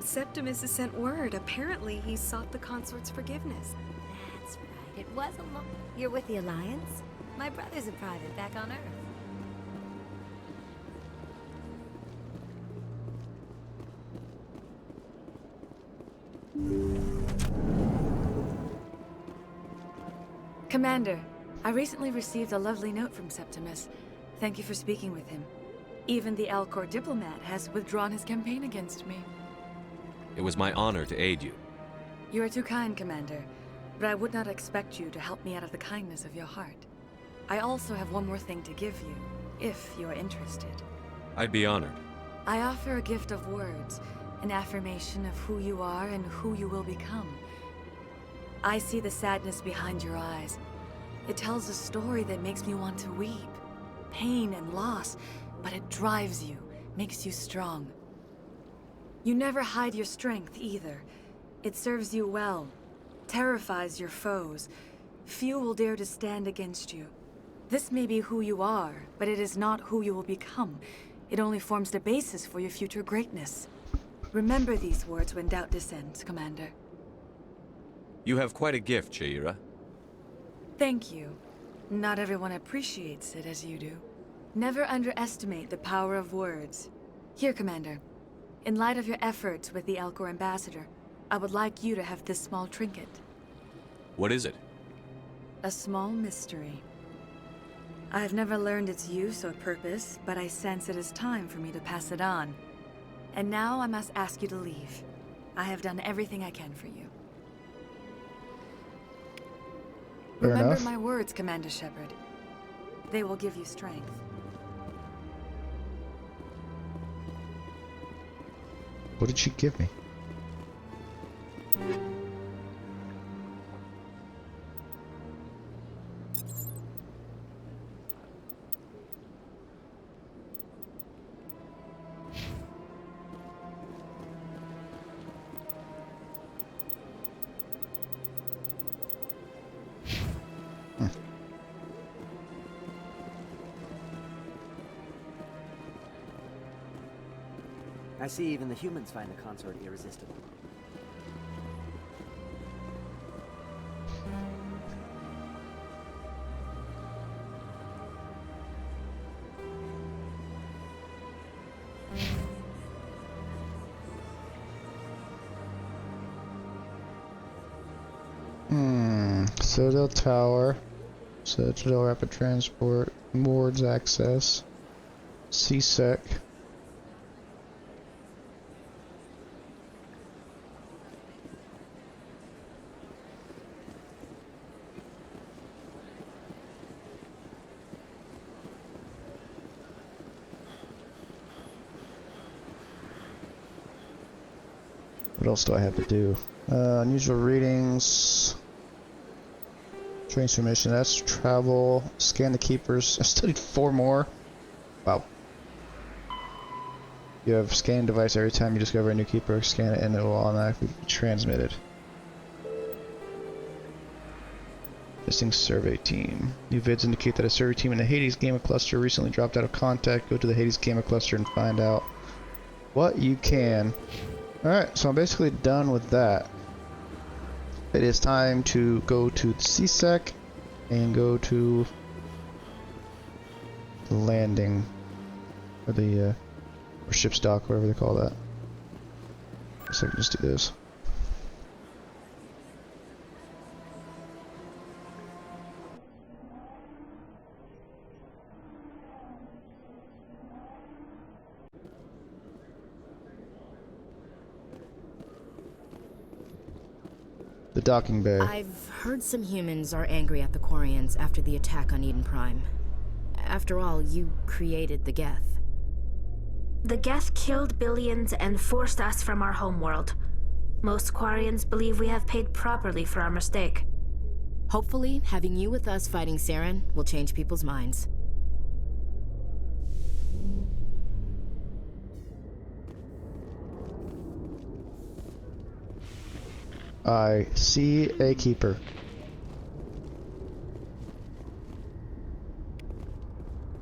Septimus has sent word. Apparently, he sought the consort's forgiveness. That's right. It was a long... You're with the Alliance? My brother's a private back on Earth. Commander, I recently received a lovely note from Septimus. Thank you for speaking with him. Even the Alcor diplomat has withdrawn his campaign against me. It was my honor to aid you. You are too kind, Commander, but I would not expect you to help me out of the kindness of your heart. I also have one more thing to give you, if you are interested. I'd be honored. I offer a gift of words, an affirmation of who you are and who you will become. I see the sadness behind your eyes. It tells a story that makes me want to weep. Pain and loss, but it drives you, makes you strong. You never hide your strength either. It serves you well, terrifies your foes. Few will dare to stand against you. This may be who you are, but it is not who you will become. It only forms the basis for your future greatness. Remember these words when doubt descends, Commander. You have quite a gift, Shephard. Thank you. Not everyone appreciates it as you do. Never underestimate the power of words. Here, Commander. In light of your efforts with the Alcor ambassador, I would like you to have this small trinket. What is it? A small mystery. I have never learned its use or purpose, but I sense it is time for me to pass it on. And now I must ask you to leave. I have done everything I can for you. Fair Remember enough. my words, Commander Shephard. They will give you strength. What did she give me? I see even the humans find the consort irresistible. Citadel Tower, Citadel Rapid Transport, Wards Access, CSEC. What else do I have to do? Unusual readings. Transformation, that's travel. Scan the keepers. I still need 4 more. Wow. You have scanning device every time you discover a new keeper. Scan it and it will automatically be transmitted. Missing survey team. New vids indicate that a survey team in the Hades Gamma Cluster recently dropped out of contact. Go to the Hades Gamma Cluster and find out what you can. Alright, so I'm basically done with that. It is time to go to the CSEC and go to the landing, or the or ship's dock, whatever they call that. So I can just do this. The docking bay. I've heard some humans are angry at the Quarians after the attack on Eden Prime. After all, you created the Geth. The Geth killed billions and forced us from our homeworld. Most Quarians believe we have paid properly for our mistake. Hopefully, having you with us fighting Saren will change people's minds. I see a keeper.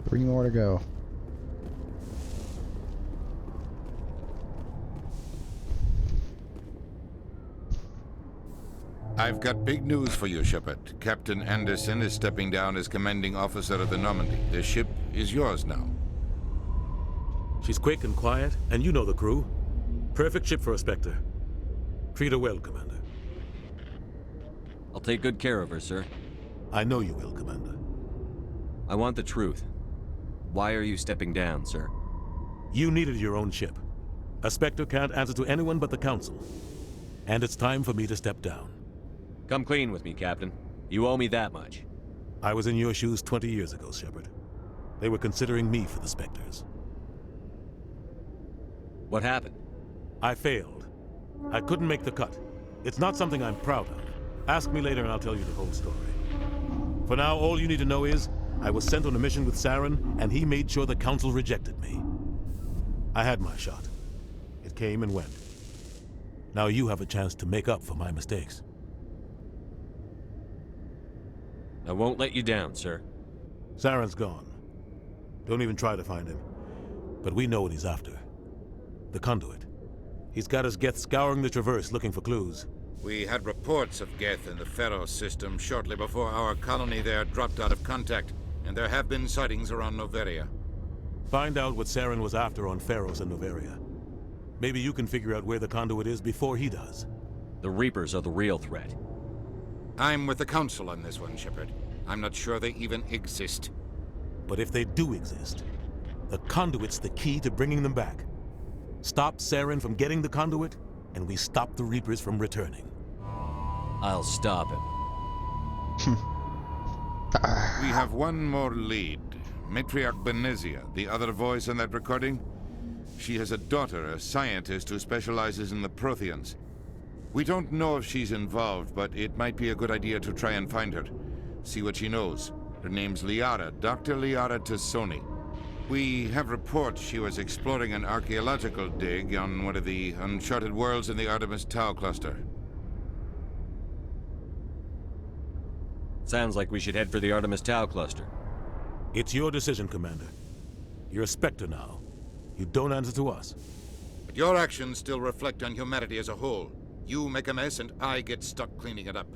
Three more to go. I've got big news for you, Shephard. Captain Anderson is stepping down as commanding officer of the Normandy. The ship is yours now. She's quick and quiet, and you know the crew. Perfect ship for a Spectre. Treat her well, Commander. I'll take good care of her, sir. I know you will, Commander. I want the truth. Why are you stepping down, sir? You needed your own ship. A Spectre can't answer to anyone but the Council. And it's time for me to step down. Come clean with me, Captain. You owe me that much. I was in your shoes 20 years ago, Shephard. They were considering me for the Spectres. What happened? I failed. I couldn't make the cut. It's not something I'm proud of. Ask me later and I'll tell you the whole story. For now, all you need to know is, I was sent on a mission with Saren, and he made sure the Council rejected me. I had my shot. It came and went. Now you have a chance to make up for my mistakes. I won't let you down, sir. Saren's gone. Don't even try to find him. But we know what he's after. The conduit. He's got his Geth scouring the Traverse looking for clues. We had reports of Geth in the Pharos system shortly before our colony there dropped out of contact, and there have been sightings around Noveria. Find out what Saren was after on Pharos and Noveria. Maybe you can figure out where the conduit is before he does. The Reapers are the real threat. I'm with the Council on this one, Shephard. I'm not sure they even exist. But if they do exist, the conduit's the key to bringing them back. Stop Saren from getting the conduit, and we stop the Reapers from returning. I'll stop him. We have one more lead. Matriarch Benezia, the other voice on that recording. She has a daughter, a scientist who specializes in the Protheans. We don't know if she's involved, but it might be a good idea to try and find her. See what she knows. Her name's Liara, Dr. Liara Tassoni. We have reports she was exploring an archaeological dig on one of the uncharted worlds in the Artemis Tau cluster. Sounds like we should head for the Artemis Tau cluster. It's your decision, Commander. You're a Spectre now. You don't answer to us. But your actions still reflect on humanity as a whole. You make a mess and I get stuck cleaning it up.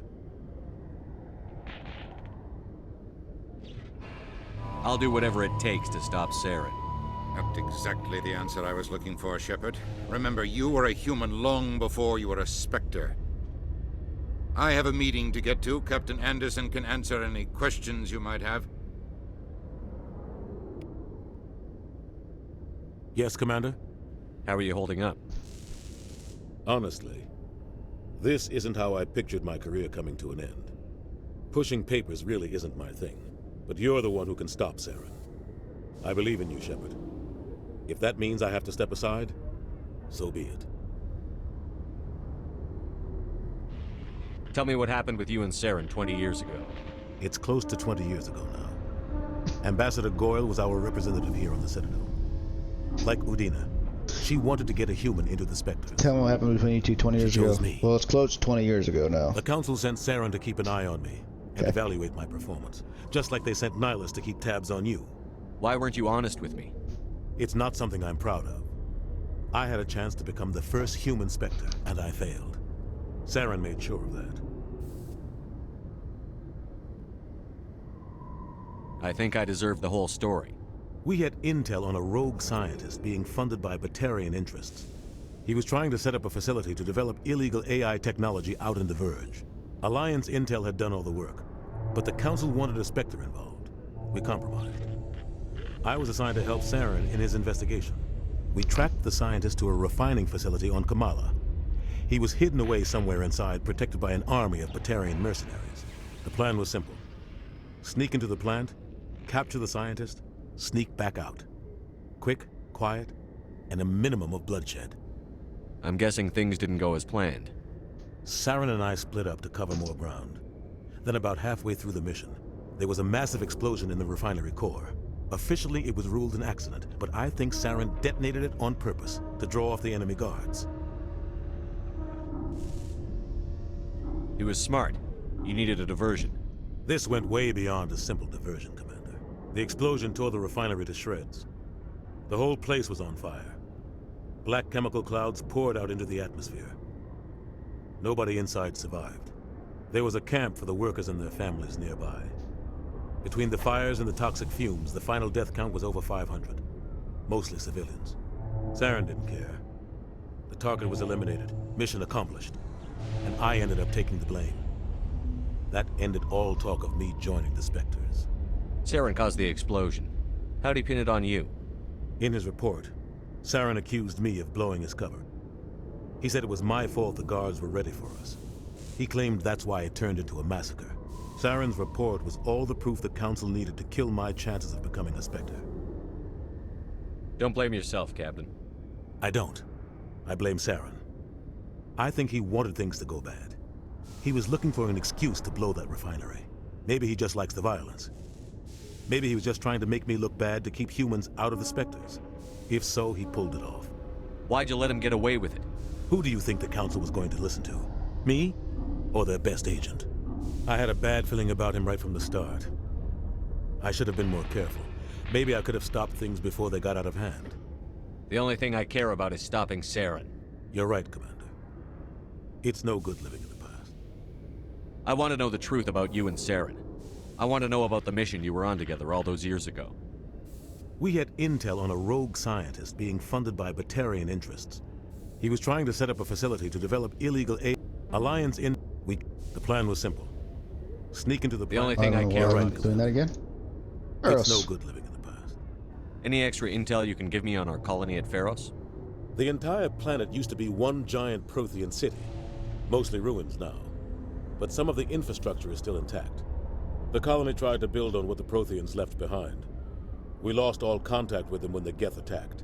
I'll do whatever it takes to stop Saren. Not exactly the answer I was looking for, Shephard. Remember, you were a human long before you were a Spectre. I have a meeting to get to. Captain Anderson can answer any questions you might have. Yes, Commander? How are you holding up? Honestly, this isn't how I pictured my career coming to an end. Pushing papers really isn't my thing, but you're the one who can stop Saren. I believe in you, Shephard. If that means I have to step aside, so be it. Tell me what happened with you and Saren 20 years ago. It's close to 20 years ago now. Ambassador Goyle was our representative here on the Citadel. Like Udina, she wanted to get a human into the Spectres. Tell me what happened between you two 20 years ago. Me. Well, it's close to 20 years ago now. The Council sent Saren to keep an eye on me and evaluate my performance, just like they sent Nihilus to keep tabs on you. Why weren't you honest with me? It's not something I'm proud of. I had a chance to become the first human Spectre, and I failed. Saren made sure of that. I think I deserve the whole story. We had intel on a rogue scientist being funded by Batarian interests. He was trying to set up a facility to develop illegal AI technology out in the Verge. Alliance intel had done all the work, but the Council wanted a Spectre involved. We compromised. I was assigned to help Saren in his investigation. We tracked the scientist to a refining facility on Kamala. He was hidden away somewhere inside, protected by an army of Batarian mercenaries. The plan was simple. Sneak into the plant, capture the scientist, sneak back out. Quick, quiet, and a minimum of bloodshed. I'm guessing things didn't go as planned. Saren and I split up to cover more ground. Then about halfway through the mission, there was a massive explosion in the refinery core. Officially, it was ruled an accident, but I think Saren detonated it on purpose to draw off the enemy guards. He was smart. You needed a diversion. This went way beyond a simple diversion, Commander. The explosion tore the refinery to shreds. The whole place was on fire. Black chemical clouds poured out into the atmosphere. Nobody inside survived. There was a camp for the workers and their families nearby. Between the fires and the toxic fumes, the final death count was over 500. Mostly civilians. Saren didn't care. The target was eliminated, mission accomplished, and I ended up taking the blame. That ended all talk of me joining the Spectres. Saren caused the explosion. How'd he pin it on you? In his report, Saren accused me of blowing his cover. He said it was my fault the guards were ready for us. He claimed that's why it turned into a massacre. Saren's report was all the proof the Council needed to kill my chances of becoming a Spectre. Don't blame yourself, Captain. I don't. I blame Saren. I think he wanted things to go bad. He was looking for an excuse to blow that refinery. Maybe he just likes the violence. Maybe he was just trying to make me look bad to keep humans out of the Spectres. If so, he pulled it off. Why'd you let him get away with it? Who do you think the Council was going to listen to? Me? Or their best agent? I had a bad feeling about him right from the start. I should have been more careful. Maybe I could have stopped things before they got out of hand. The only thing I care about is stopping Saren. You're right, Commander. It's no good living in the past. I want to know the truth about you and Saren. I want to know about the mission you were on together all those years ago. We had intel on a rogue scientist being funded by Batarian interests. He was trying to set up a facility to develop illegal Alliance in... The plan was simple. Sneak into the only thing I care about is... Doing that again? It's no good living in the past. Any extra intel you can give me on our colony at Pharos? The entire planet used to be one giant Prothean city. Mostly ruins now. But some of the infrastructure is still intact. The colony tried to build on what the Protheans left behind. We lost all contact with them when the Geth attacked.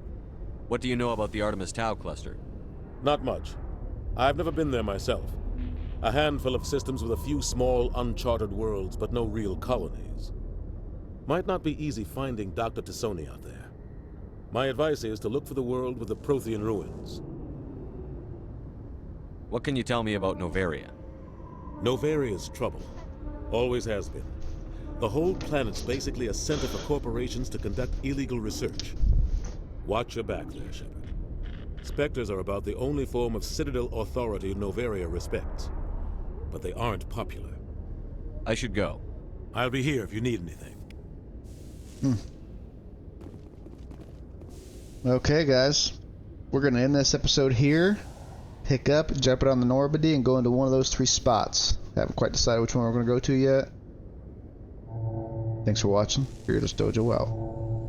What do you know about the Artemis Tau cluster? Not much. I've never been there myself. A handful of systems with a few small, uncharted worlds, but no real colonies. Might not be easy finding Dr. Tassoni out there. My advice is to look for the world with the Prothean ruins. What can you tell me about Novaria? Novaria's trouble. Always has been. The whole planet's basically a center for corporations to conduct illegal research. Watch your back there, Shephard. Spectres are about the only form of Citadel authority Novaria respects. But they aren't popular. I should go. I'll be here if you need anything. Okay, guys. We're going to end this episode here. Pick up, jump it on the Normandy, and go into one of those 3 spots. Haven't quite decided which one we're going to go to yet. Thanks for watching. Fearless Dojo out.